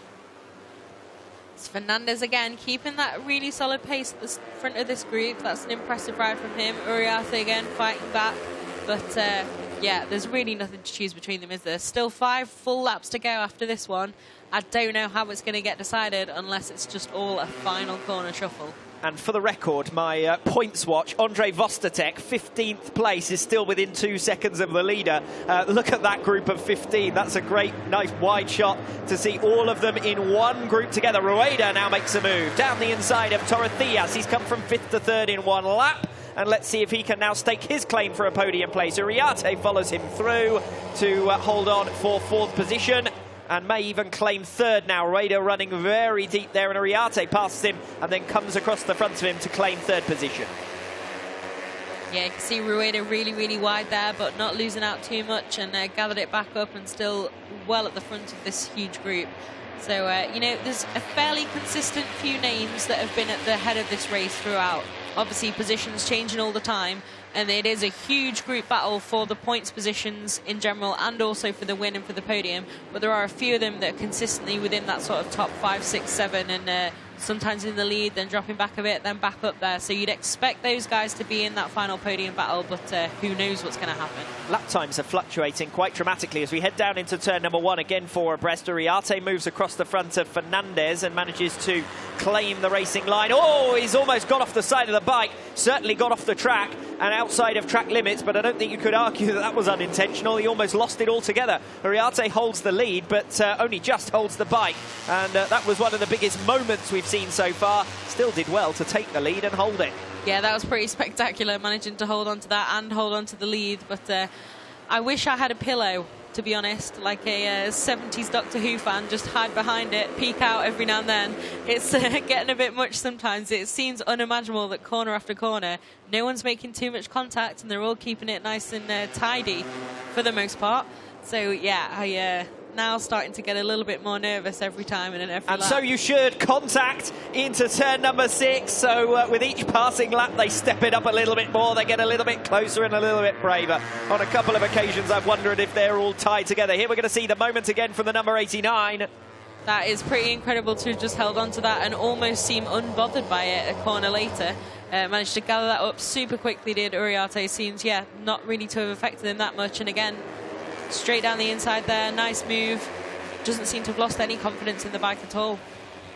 It's Fernandez again, keeping that really solid pace at the front of this group. That's an impressive ride from him. Uriarte again fighting back. But yeah, there's really nothing to choose between them, is there? Still 5 full laps to go after this one. I don't know how it's going to get decided unless it's just all a final corner shuffle. And for the record, my points watch, Andrei Vostatek, 15th place, is still within 2 seconds of the leader. Look at that group of 15. That's a great, nice wide shot to see all of them in one group together. Rueda now makes a move down the inside of Torrethias. He's come from 5th to 3rd in 1 lap. And let's see if he can now stake his claim for a podium place. Uriarte follows him through to hold on for 4th position and may even claim 3rd now. Rueda running very deep there, and Uriarte passes him and then comes across the front of him to claim 3rd position. Yeah, you can see Rueda really, really wide there, but not losing out too much, and gathered it back up and still well at the front of this huge group. So, you know, there's a fairly consistent few names that have been at the head of this race throughout. Obviously, positions changing all the time, and it is a huge group battle for the points positions in general and also for the win and for the podium. But there are a few of them that are consistently within that sort of top 5, 6, 7, and sometimes in the lead, then dropping back a bit, then back up there. So you'd expect those guys to be in that final podium battle, but who knows what's going to happen. Lap times are fluctuating quite dramatically as we head down into turn number 1 again for abreast. Uriarte moves across the front of Fernandez and manages to claim the racing line. Oh, he's almost got off the side of the bike, certainly got off the track and outside of track limits, but I don't think you could argue that that was unintentional. He almost lost it altogether. Uriarte holds the lead, but only just holds the bike, and that was one of the biggest moments we've seen so far. Still did well to take the lead and hold it. Yeah, that was pretty spectacular, managing to hold on to that and hold on to the lead, but I wish I had a pillow, to be honest, like a 70s Doctor Who fan, just hide behind it, peek out every now and then. It's getting a bit much sometimes. It seems unimaginable that corner after corner, no one's making too much contact and they're all keeping it nice and tidy for the most part. So yeah, I now starting to get a little bit more nervous every time and every lap. So you should. Contact into turn number 6. So with each passing lap, they step it up a little bit more. They get a little bit closer and a little bit braver. On a couple of occasions, I've wondered if they're all tied together. Here we're going to see the moment again from the number 89. That is pretty incredible to have just held on to that and almost seem unbothered by it a corner later. Managed to gather that up super quickly, did Uriarte. Seems, yeah, not really to have affected him that much. And again, straight down the inside there, nice move. Doesn't seem to have lost any confidence in the bike at all.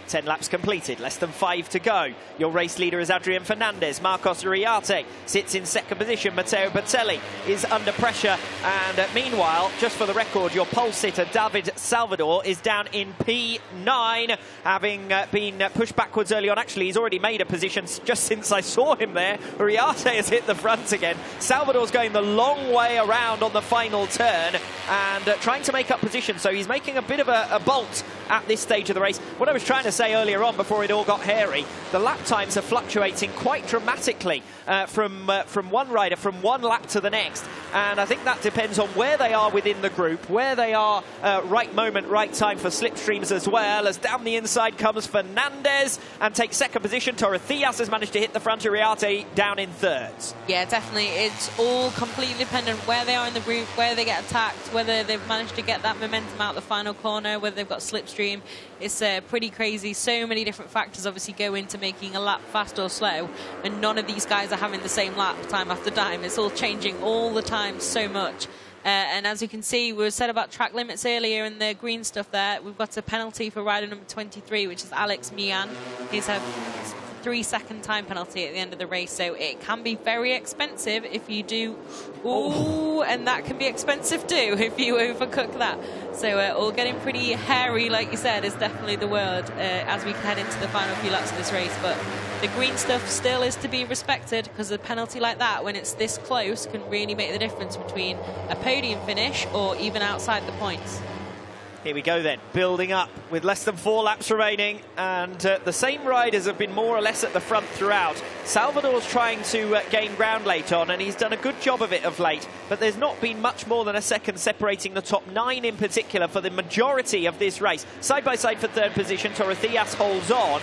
10 laps completed, less than 5 to go. Your race leader is Adrian Fernandez. Marcos Uriarte sits in 2nd position. Matteo Bertelli is under pressure. And meanwhile, just for the record, your pole sitter, David Salvador, is down in P9, having been pushed backwards early on. Actually, he's already made a position just since I saw him there. Uriarte has hit the front again. Salvador's going the long way around on the final turn and trying to make up position. So he's making a bit of a bolt at this stage of the race. What I was trying to say earlier on, before it all got hairy, the lap times are fluctuating quite dramatically from one rider, from one lap to the next, and I think that depends on where they are within the group, where they are right moment, right time for slipstreams as well. As down the inside comes Fernandez and takes 2nd position. Torrethias has managed to hit the front. Uriarte down in 3rd. Yeah, definitely. It's all completely dependent where they are in the group, where they get attacked, whether they've managed to get that momentum out the final corner, whether they've got slipstream. It's pretty crazy. So many different factors obviously go into making a lap fast or slow, and none of these guys are having the same lap time after time. It's all changing all the time so much. And as you can see, we said about track limits earlier and the green stuff there. We've got a penalty for rider number 23, which is Alex Mignon. He's had 3-second time penalty at the end of the race, so it can be very expensive if you do. Ooh, and that can be expensive too if you overcook that. So all getting pretty hairy, like you said, is definitely the word as we head into the final few laps of this race. But the green stuff still is to be respected, because a penalty like that, when it's this close, can really make the difference between a podium finish or even outside the points. Here we go then, building up with less than 4 laps remaining, and the same riders have been more or less at the front throughout. Salvador's trying to gain ground late on, and he's done a good job of it of late, but there's not been much more than a second separating the top 9 in particular for the majority of this race. Side by side for 3rd position, Torrethias holds on,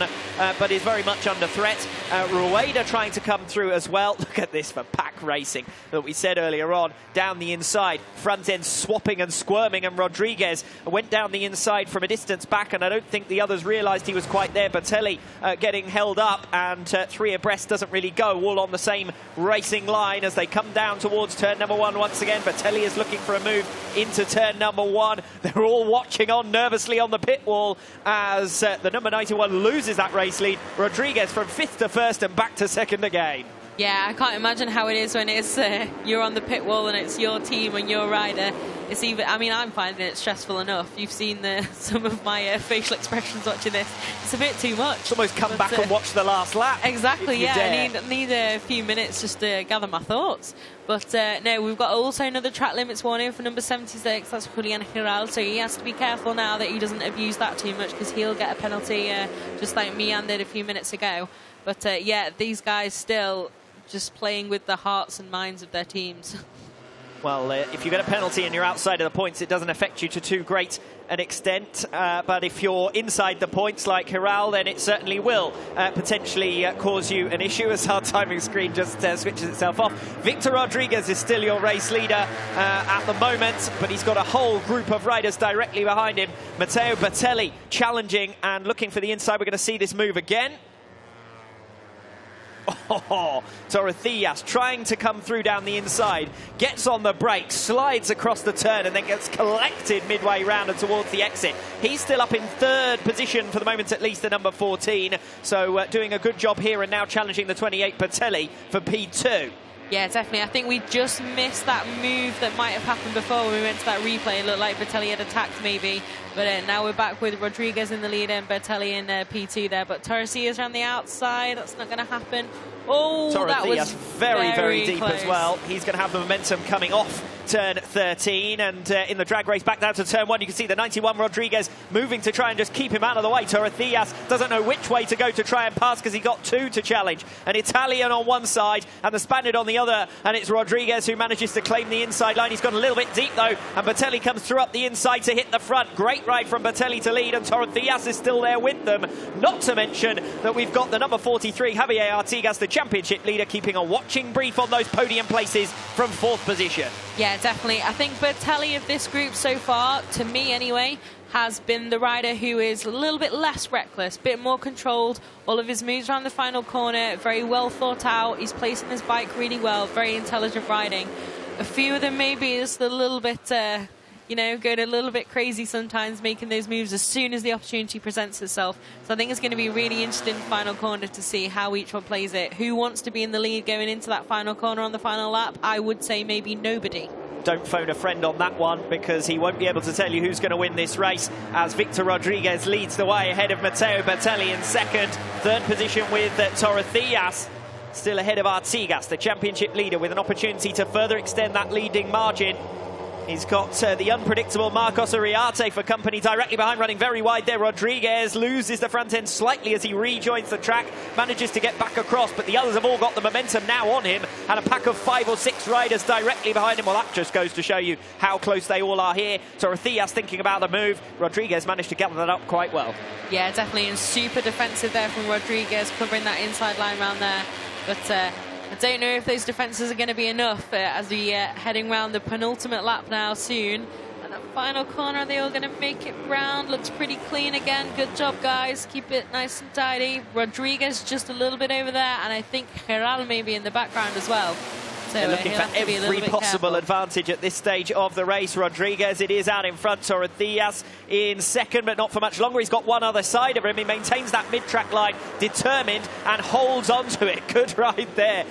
but is very much under threat. Rueda trying to come through as well. Look at this for pack racing that we said earlier on. Down the inside, front end swapping and squirming, and Rodriguez went down the inside from a distance back, and I don't think the others realised he was quite there. Bertelli getting held up, and 3 abreast doesn't really go, all on the same racing line as they come down towards turn number 1 once again. Bertelli is looking for a move into turn number 1. They're all watching on nervously on the pit wall as the number 91 loses that race lead. Rodriguez from 5th to 1st and back to 2nd again. Yeah, I can't imagine how it is when it's you're on the pit wall and it's your team and your rider. It's even, I mean, I'm finding it stressful enough. You've seen some of my facial expressions watching this. It's a bit too much. It's almost come back and watch the last lap. Exactly, yeah. I need a few minutes just to gather my thoughts. But no, we've got also another track limits warning for number 76. That's Julian Giral. So he has to be careful now that he doesn't abuse that too much, because he'll get a penalty just like Mignon did a few minutes ago. But yeah, these guys still just playing with the hearts and minds of their teams. Well, if you get a penalty and you're outside of the points, it doesn't affect you to too great an extent. But if you're inside the points like Giral, then it certainly will potentially cause you an issue, as our timing screen just switches itself off. Victor Rodriguez is still your race leader at the moment, but he's got a whole group of riders directly behind him. Matteo Bertelli challenging and looking for the inside. We're going to see this move again. Oh, Torrecillas trying to come through down the inside, gets on the brake, slides across the turn and then gets collected midway round and towards the exit. He's still up in 3rd position for the moment, at least, the number 14. So doing a good job here and now challenging the 28 Bertelli for P2. Yeah, definitely. I think we just missed that move that might have happened before when we went to that replay. It looked like Bertelli had attacked maybe. But now we're back with Rodriguez in the lead and Bertelli in P2 there. But Torrecillas around the outside. That's not going to happen. Oh, that was very deep close as well. He's going to have the momentum coming off turn 13. And in the drag race back down to turn 1, you can see the 91 Rodriguez moving to try and just keep him out of the way. Torrecillas doesn't know which way to go to try and pass because he got 2 to challenge. An Italian on one side and the Spaniard on the other. And it's Rodriguez who manages to claim the inside line. He's gone a little bit deep though. And Bertelli comes through up the inside to hit the front. Great ride from Bertelli to lead. And Torrecillas is still there with them. Not to mention that we've got the number 43, Javier Artigas, the championship leader, keeping a watching brief on those podium places from 4th position. Yeah, definitely. I think Bertelli of this group so far, to me anyway, has been the rider who is a little bit less reckless, a bit more controlled. All of his moves around the final corner, very well thought out. He's placing his bike really well, very intelligent riding. A few of them maybe just a little bit, you know, going a little bit crazy sometimes, making those moves as soon as the opportunity presents itself. So I think it's going to be really interesting in the final corner to see how each one plays it. Who wants to be in the lead going into that final corner on the final lap? I would say maybe nobody. Don't phone a friend on that one, because he won't be able to tell you who's going to win this race, as Victor Rodriguez leads the way ahead of Matteo Bertelli in 2nd. 3rd position with Torrecillas, still ahead of Artigas, the championship leader, with an opportunity to further extend that leading margin. He's got the unpredictable Marcos Uriarte for company directly behind, running very wide there. Rodriguez loses the front end slightly as he rejoins the track, manages to get back across, but the others have all got the momentum now on him, and a pack of 5 or 6 riders directly behind him. Well, that just goes to show you how close they all are here. Torrecillas thinking about the move. Rodriguez managed to gather that up quite well. Yeah, definitely, and super defensive there from Rodriguez, covering that inside line round there. But I don't know if those defences are going to be enough as we heading round the penultimate lap now soon. And that final corner, are they all going to make it round? Looks pretty clean again. Good job, guys. Keep it nice and tidy. Rodriguez just a little bit over there, and I think Giral may be in the background as well. So they're looking for every possible advantage at this stage of the race. Rodriguez, it is out in front. Torrecillas in 2nd, but not for much longer. He's got one other side of him. He maintains that mid-track line, determined, and holds on to it. Good ride there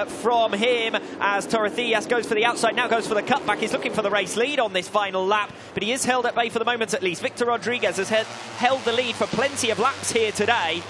from him as Torrecillas goes for the outside, now goes for the cutback. He's looking for the race lead on this final lap, but he is held at bay for the moment at least. Victor Rodriguez has held the lead for plenty of laps here today,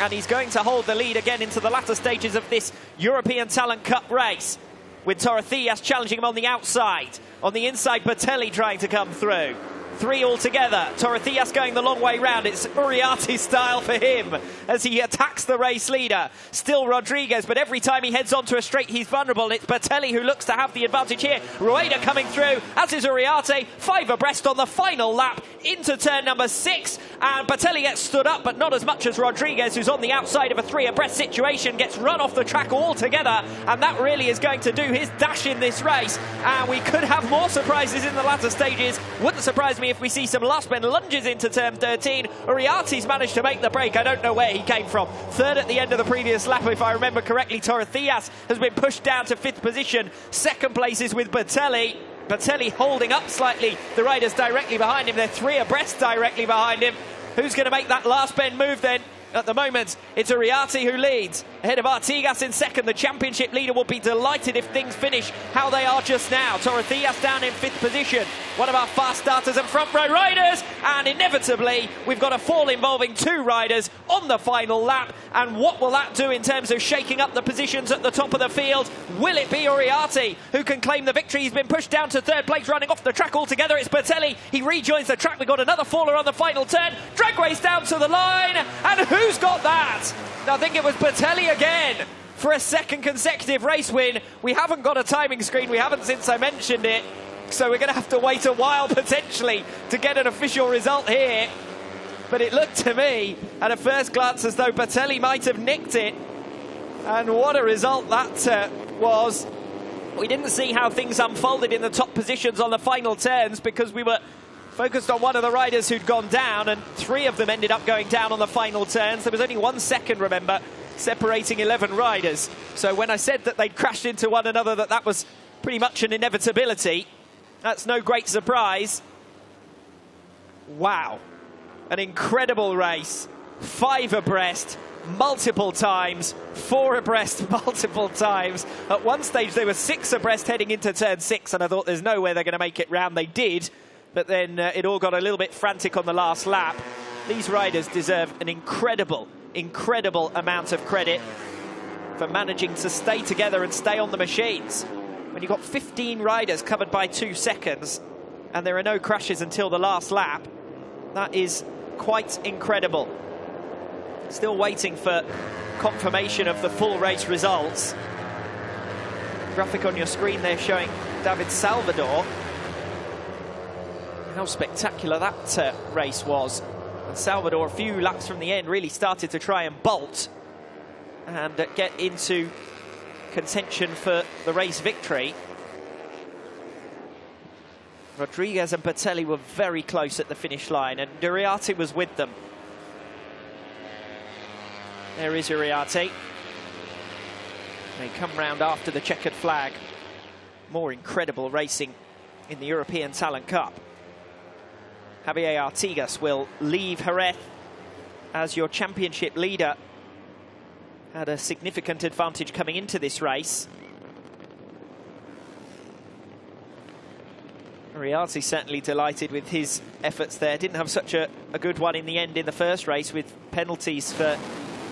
and he's going to hold the lead again into the latter stages of this European Talent Cup race, with Torrecillas challenging him on the outside. On the inside, Bertelli trying to come through. 3 altogether. Torrecillas going the long way round. It's Uriarte style for him as he attacks the race leader. Still Rodriguez, but every time he heads onto a straight, he's vulnerable. It's Bertelli who looks to have the advantage here. Rueda coming through, as is Uriarte. 5 abreast on the final lap into turn number 6. And Bertelli gets stood up, but not as much as Rodriguez, who's on the outside of a 3 abreast situation, gets run off the track altogether. And that really is going to do his dash in this race. And we could have more surprises in the latter stages. Wouldn't surprise me if we see some last men lunges into turn 13. Uriarte's managed to make the break. I don't know where he came from. Third at the end of the previous lap, if I remember correctly. Torrecillas has been pushed down to 5th position. Second place is with Bertelli. Bertelli holding up slightly. The riders directly behind him. They're 3 abreast directly behind him. Who's going to make that last bend move then? At the moment, it's Uriarte who leads. Ahead of Artigas in second. The championship leader will be delighted if things finish how they are just now. Torrecillas down in 5th position. One of our fast starters and front row riders. And inevitably, we've got a fall involving 2 riders on the final lap. And what will that do in terms of shaking up the positions at the top of the field? Will it be Uriarte who can claim the victory? He's been pushed down to 3rd place, running off the track altogether. It's Bertelli. He rejoins the track. We've got another faller on the final turn. Drag race down to the line. And who's got that? I think it was Bertelli again for a 2nd consecutive race win. We haven't got a timing screen. We haven't since I mentioned it. So we're going to have to wait a while potentially to get an official result here. But it looked to me at a first glance as though Bertelli might have nicked it. And what a result that was. We didn't see how things unfolded in the top positions on the final turns because we were focused on one of the riders who'd gone down, and 3 of them ended up going down on the final turns. There was only 1 second, remember, separating 11 riders. So when I said that they'd crashed into one another, that was pretty much an inevitability. That's no great surprise. Wow. An incredible race. 5 abreast, multiple times. 4 abreast, multiple times. At one stage, they were 6 abreast heading into turn 6, and I thought there's no way they're going to make it round. They did. But then it all got a little bit frantic on the last lap. These riders deserve an incredible, incredible amount of credit for managing to stay together and stay on the machines. When you've got 15 riders covered by 2 seconds and there are no crashes until the last lap, that is quite incredible. Still waiting for confirmation of the full race results. Graphic on your screen there showing David Salvador. How spectacular that race was. And Salvador, a few laps from the end, really started to try and bolt and get into contention for the race victory. Rodriguez and Bertelli were very close at the finish line, and Uriarte was with them. There is Uriarte. They come round after the checkered flag. More incredible racing in the European Talent Cup. Javier Artigas will leave Jerez as your championship leader. Had a significant advantage coming into this race. Uriarte certainly delighted with his efforts there. Didn't have such a good one in the end in the first race with penalties for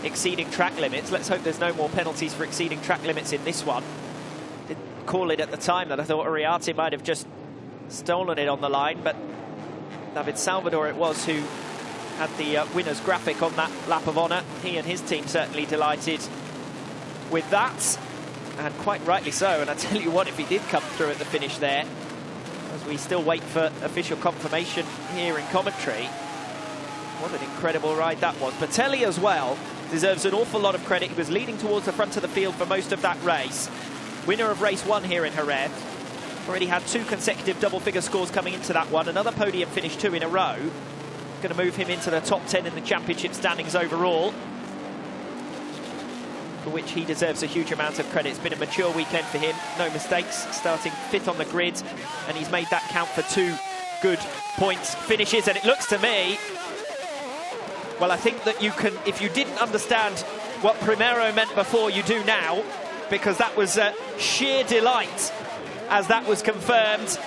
exceeding track limits. Let's hope there's no more penalties for exceeding track limits in this one. Didn't call it at the time that I thought Uriarte might have just stolen it on the line, but David Salvador it was who had the winner's graphic on that lap of honour. He and his team certainly delighted with that, and quite rightly so. And I tell you what, if he did come through at the finish there, as we still wait for official confirmation here in commentary, what an incredible ride that was. Bertelli as well deserves an awful lot of credit. He was leading towards the front of the field for most of that race. Winner of race 1 here in Jerez. Already had 2 consecutive double-figure scores coming into that one. Another podium finish, 2 in a row. Going to move him into the top 10 in the championship standings overall, for which he deserves a huge amount of credit. It's been a mature weekend for him. No mistakes, starting 5th on the grid, and he's made that count for 2 good points finishes. And it looks to me, well, I think that you can, if you didn't understand what Primero meant before, you do now, because that was sheer delight as that was confirmed.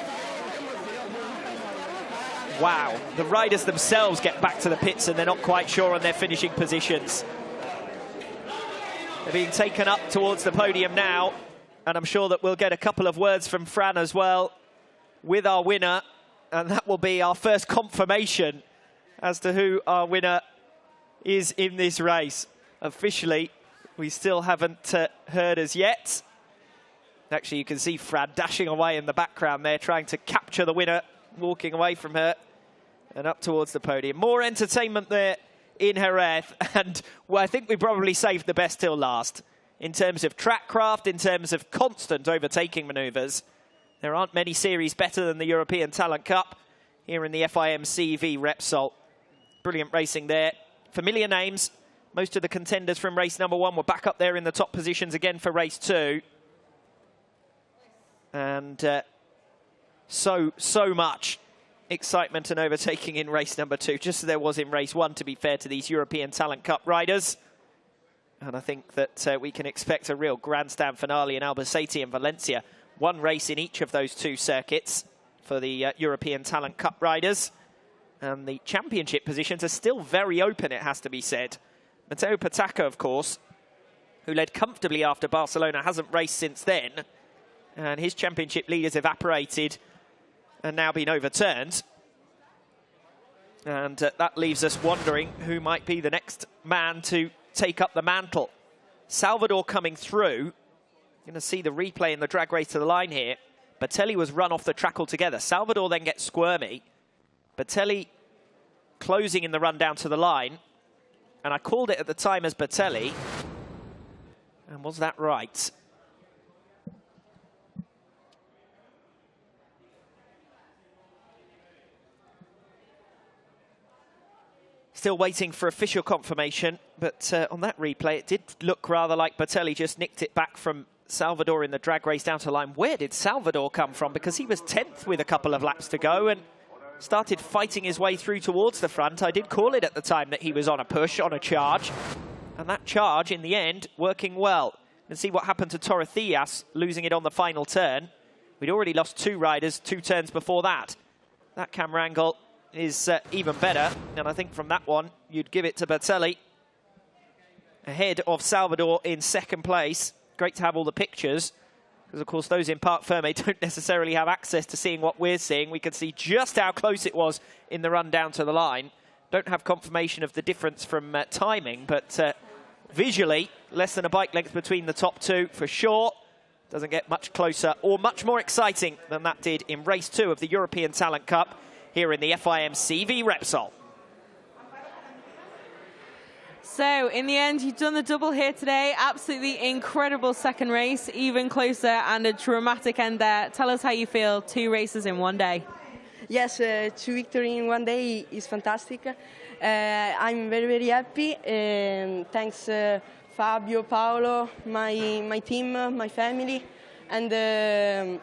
Wow, the riders themselves get back to the pits and they're not quite sure on their finishing positions. They're being taken up towards the podium now, and I'm sure that we'll get a couple of words from Fran as well with our winner, and that will be our first confirmation as to who our winner is in this race. Officially, we still haven't heard as yet. Actually, you can see Fran dashing away in the background there, trying to capture the winner, walking away from her and up towards the podium. More entertainment there in Jerez, and well, I think we probably saved the best till last. In terms of track craft, in terms of constant overtaking manoeuvres, there aren't many series better than the European Talent Cup here in the FIM CEV Repsol. Brilliant racing there. Familiar names. Most of the contenders from race number 1 were back up there in the top positions again for race 2. And so much excitement and overtaking in race number 2, just as there was in race 1, to be fair to these European Talent Cup riders. And I think that we can expect a real grandstand finale in Albacete and Valencia. One race in each of those 2 circuits for the European Talent Cup riders. And the championship positions are still very open, it has to be said. Mateo Pataca, of course, who led comfortably after Barcelona, hasn't raced since then. And his championship lead has evaporated and now been overturned. And that leaves us wondering who might be the next man to take up the mantle. Salvador coming through. You're going to see the replay in the drag race to the line here. Bertelli was run off the track altogether. Salvador then gets squirmy. Bertelli closing in the run down to the line. And I called it at the time as Bertelli. And was that right? Still waiting for official confirmation, but on that replay, it did look rather like Bertelli just nicked it back from Salvador in the drag race down to the line. Where did Salvador come from? Because he was 10th with a couple of laps to go and started fighting his way through towards the front. I did call it at the time that he was on a push, on a charge. And that charge, in the end, working well. And see what happened to Torrecillas, losing it on the final turn. We'd already lost 2 riders 2 turns before that. That camera angle is even better. And I think from that one, you'd give it to Bertelli. Ahead of Salvador in 2nd place. Great to have all the pictures. Because, of course, those in Parc Ferme don't necessarily have access to seeing what we're seeing. We could see just how close it was in the run down to the line. Don't have confirmation of the difference from timing, but visually, less than a bike length between the top 2 for sure. Doesn't get much closer or much more exciting than that did in race 2 of the European Talent Cup here in the FIM CEV Repsol. So, in the end, you've done the double here today. Absolutely incredible second race, even closer, and a dramatic end there. Tell us how you feel, 2 races in one day. Yes, 2 victories in one day is fantastic. I'm very, very happy. Thanks Fabio, Paolo, my team, my family, and the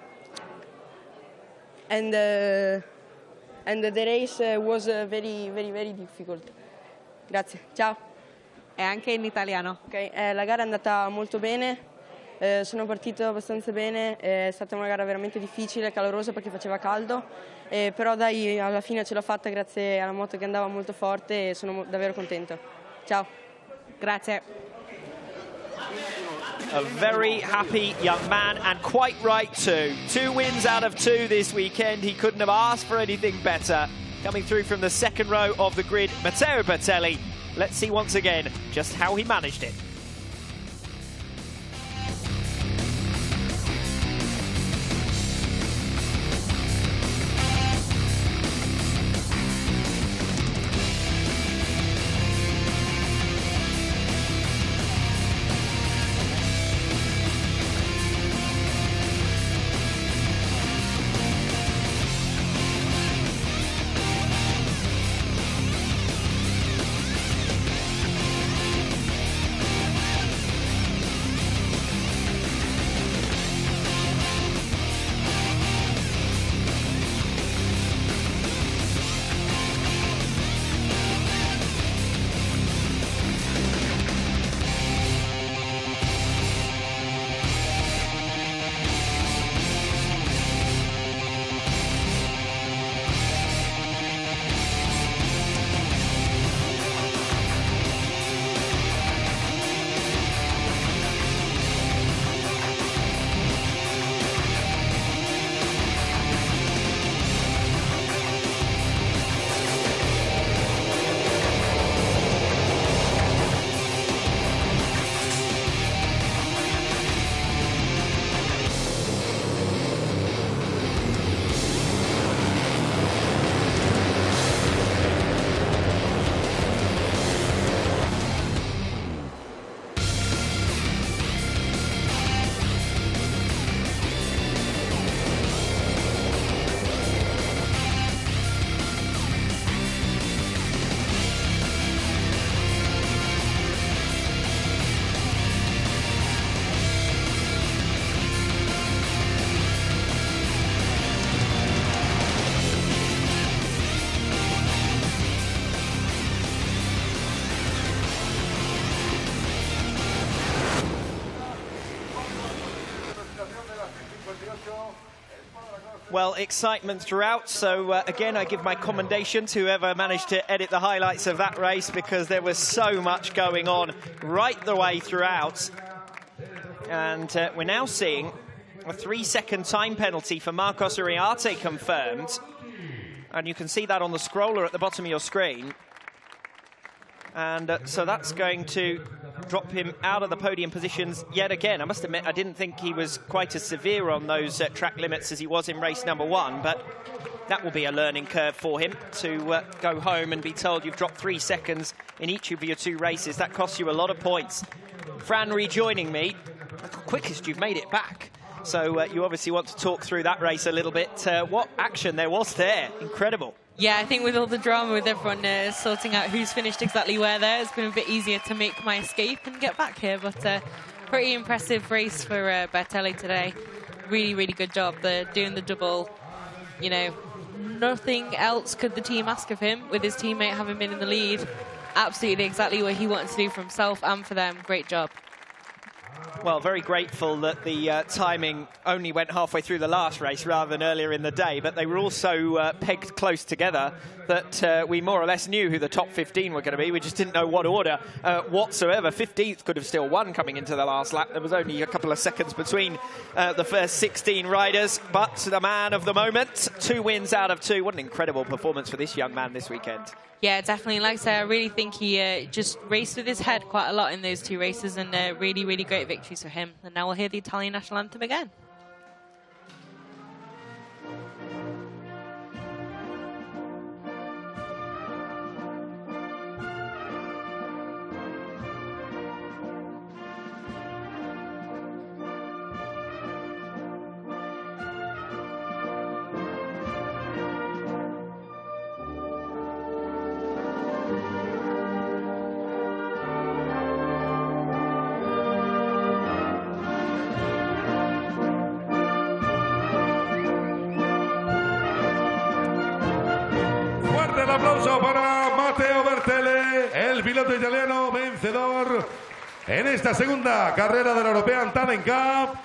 race was very, very, very difficult. Grazie. Ciao. E anche in italiano. Okay. La gara è andata molto bene, sono partito abbastanza bene, è stata una gara veramente difficile, calorosa perché faceva caldo, però dai, alla fine ce l'ho fatta grazie alla moto che andava molto forte e sono davvero contento. Ciao. Grazie. A very happy young man, and quite right too. 2 wins out of 2 this weekend. He couldn't have asked for anything better. Coming through from the 2nd row of the grid, Matteo Bertelli. Let's see once again just how he managed it. Well, excitement throughout, so again, I give my commendation to whoever managed to edit the highlights of that race, because there was so much going on right the way throughout. And we're now seeing a 3-second time penalty for Marcos Uriarte confirmed. And you can see that on the scroller at the bottom of your screen. And so that's going to drop him out of the podium positions yet again. I must admit, I didn't think he was quite as severe on those track limits as he was in race number 1, but that will be a learning curve for him to go home and be told you've dropped 3 seconds in each of your 2 races. That costs you a lot of points. Fran rejoining me, the quickest you've made it back. So you obviously want to talk through that race a little bit. What action there was there. Incredible. Yeah, I think with all the drama with everyone sorting out who's finished exactly where there, it's been a bit easier to make my escape and get back here. But pretty impressive race for Bertelli today. Really, really good job. They're doing the double. You know, nothing else could the team ask of him with his teammate having been in the lead. Absolutely exactly what he wanted to do for himself and for them. Great job. Well, very grateful that the timing only went halfway through the last race rather than earlier in the day, but they were also pegged close together that we more or less knew who the top 15 were going to be. We just didn't know what order whatsoever. 15th could have still won coming into the last lap. There was only a couple of seconds between the first 16 riders, but the man of the moment, 2 wins out of 2. What an incredible performance for this young man this weekend. Yeah, definitely. Like I say, I really think he just raced with his head quite a lot in those 2 races, and really, really great victories for him. And now we'll hear the Italian national anthem again. El aplauso para Matteo Bertelli, el piloto italiano vencedor en esta segunda carrera de la European Talent Cup.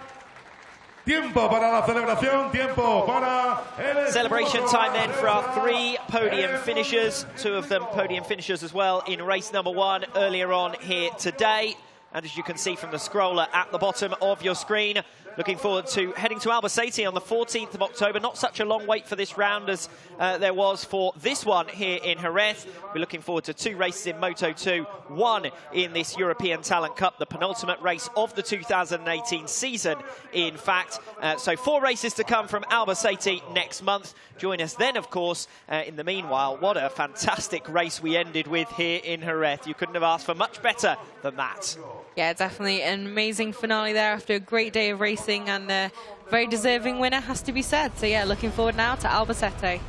Tiempo para la celebración, tiempo para el... Celebration time then for our 3 podium finishers, 2 of them podium finishers as well in race number 1 earlier on here today. And as you can see from the scroller at the bottom of your screen, looking forward to heading to Albacete on the 14th of October. Not such a long wait for this round as there was for this one here in Jerez. We're looking forward to 2 races in Moto2, 1 in this European Talent Cup, the penultimate race of the 2018 season, in fact. So 4 races to come from Albacete next month. Join us then, of course. In the meanwhile, what a fantastic race we ended with here in Jerez. You couldn't have asked for much better than that. Yeah, definitely an amazing finale there after a great day of racing, and a very deserving winner, has to be said. So yeah, looking forward now to Albacete.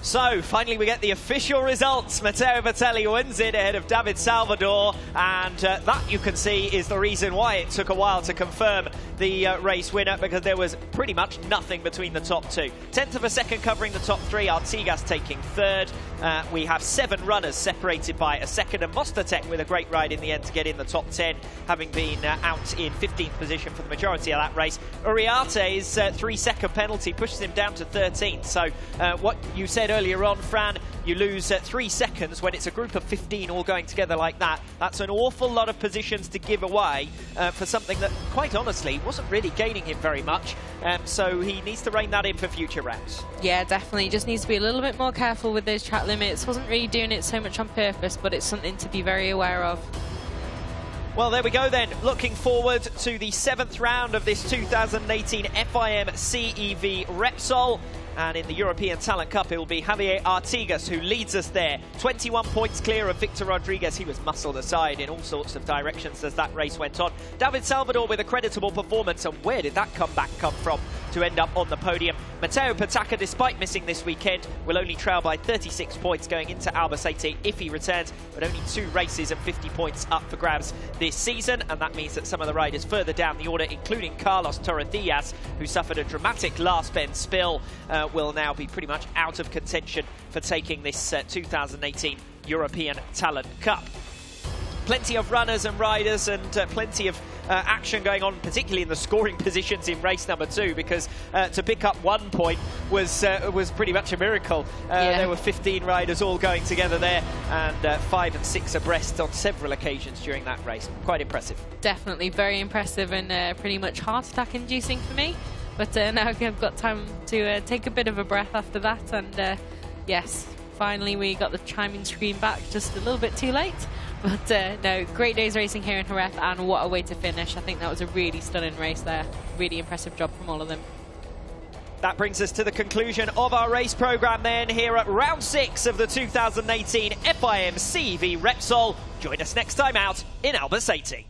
So, finally we get the official results. Matteo Bertelli wins it ahead of David Salvador, and that, you can see, is the reason why it took a while to confirm the race winner, because there was pretty much nothing between the top 2. 10th of a second covering the top 3, Artigas taking 3rd. We have 7 runners separated by a second, and Mostatek with a great ride in the end to get in the top 10, having been out in 15th position for the majority of that race. Uriarte's 3-second penalty pushes him down to 13th. So what you said earlier on, Fran, you lose 3 seconds when it's a group of 15 all going together like that. That's an awful lot of positions to give away for something that, quite honestly, wasn't really gaining him very much. So he needs to rein that in for future rounds. Yeah, definitely. Just needs to be a little bit more careful with those track limits. Wasn't really doing it so much on purpose, but it's something to be very aware of. Well, there we go then. Looking forward to the 7th round of this 2018 FIM CEV Repsol. And in the European Talent Cup, it will be Javier Artigas who leads us there. 21 points clear of Victor Rodriguez. He was muscled aside in all sorts of directions as that race went on. David Salvador with a creditable performance. And where did that comeback come from to end up on the podium? Matteo Patacca, despite missing this weekend, will only trail by 36 points going into Albacete if he returns. But only 2 races and 50 points up for grabs this season. And that means that some of the riders further down the order, including Carlos Torres-Diaz, who suffered a dramatic last bend spill, will now be pretty much out of contention for taking this 2018 European Talent Cup. Plenty of runners and riders and plenty of action going on, particularly in the scoring positions in race number 2, because to pick up 1 point was pretty much a miracle. There were 15 riders all going together there, and 5 and 6 abreast on several occasions during that race. Quite impressive. Definitely very impressive, and pretty much heart attack inducing for me. But now I've got time to take a bit of a breath after that, and yes, finally we got the chiming screen back just a little bit too late. But no, great days racing here in Jerez, and what a way to finish. I think that was a really stunning race there. Really impressive job from all of them. That brings us to the conclusion of our race programme then here at round 6 of the 2018 FIM CEV Repsol. Join us next time out in Albacete.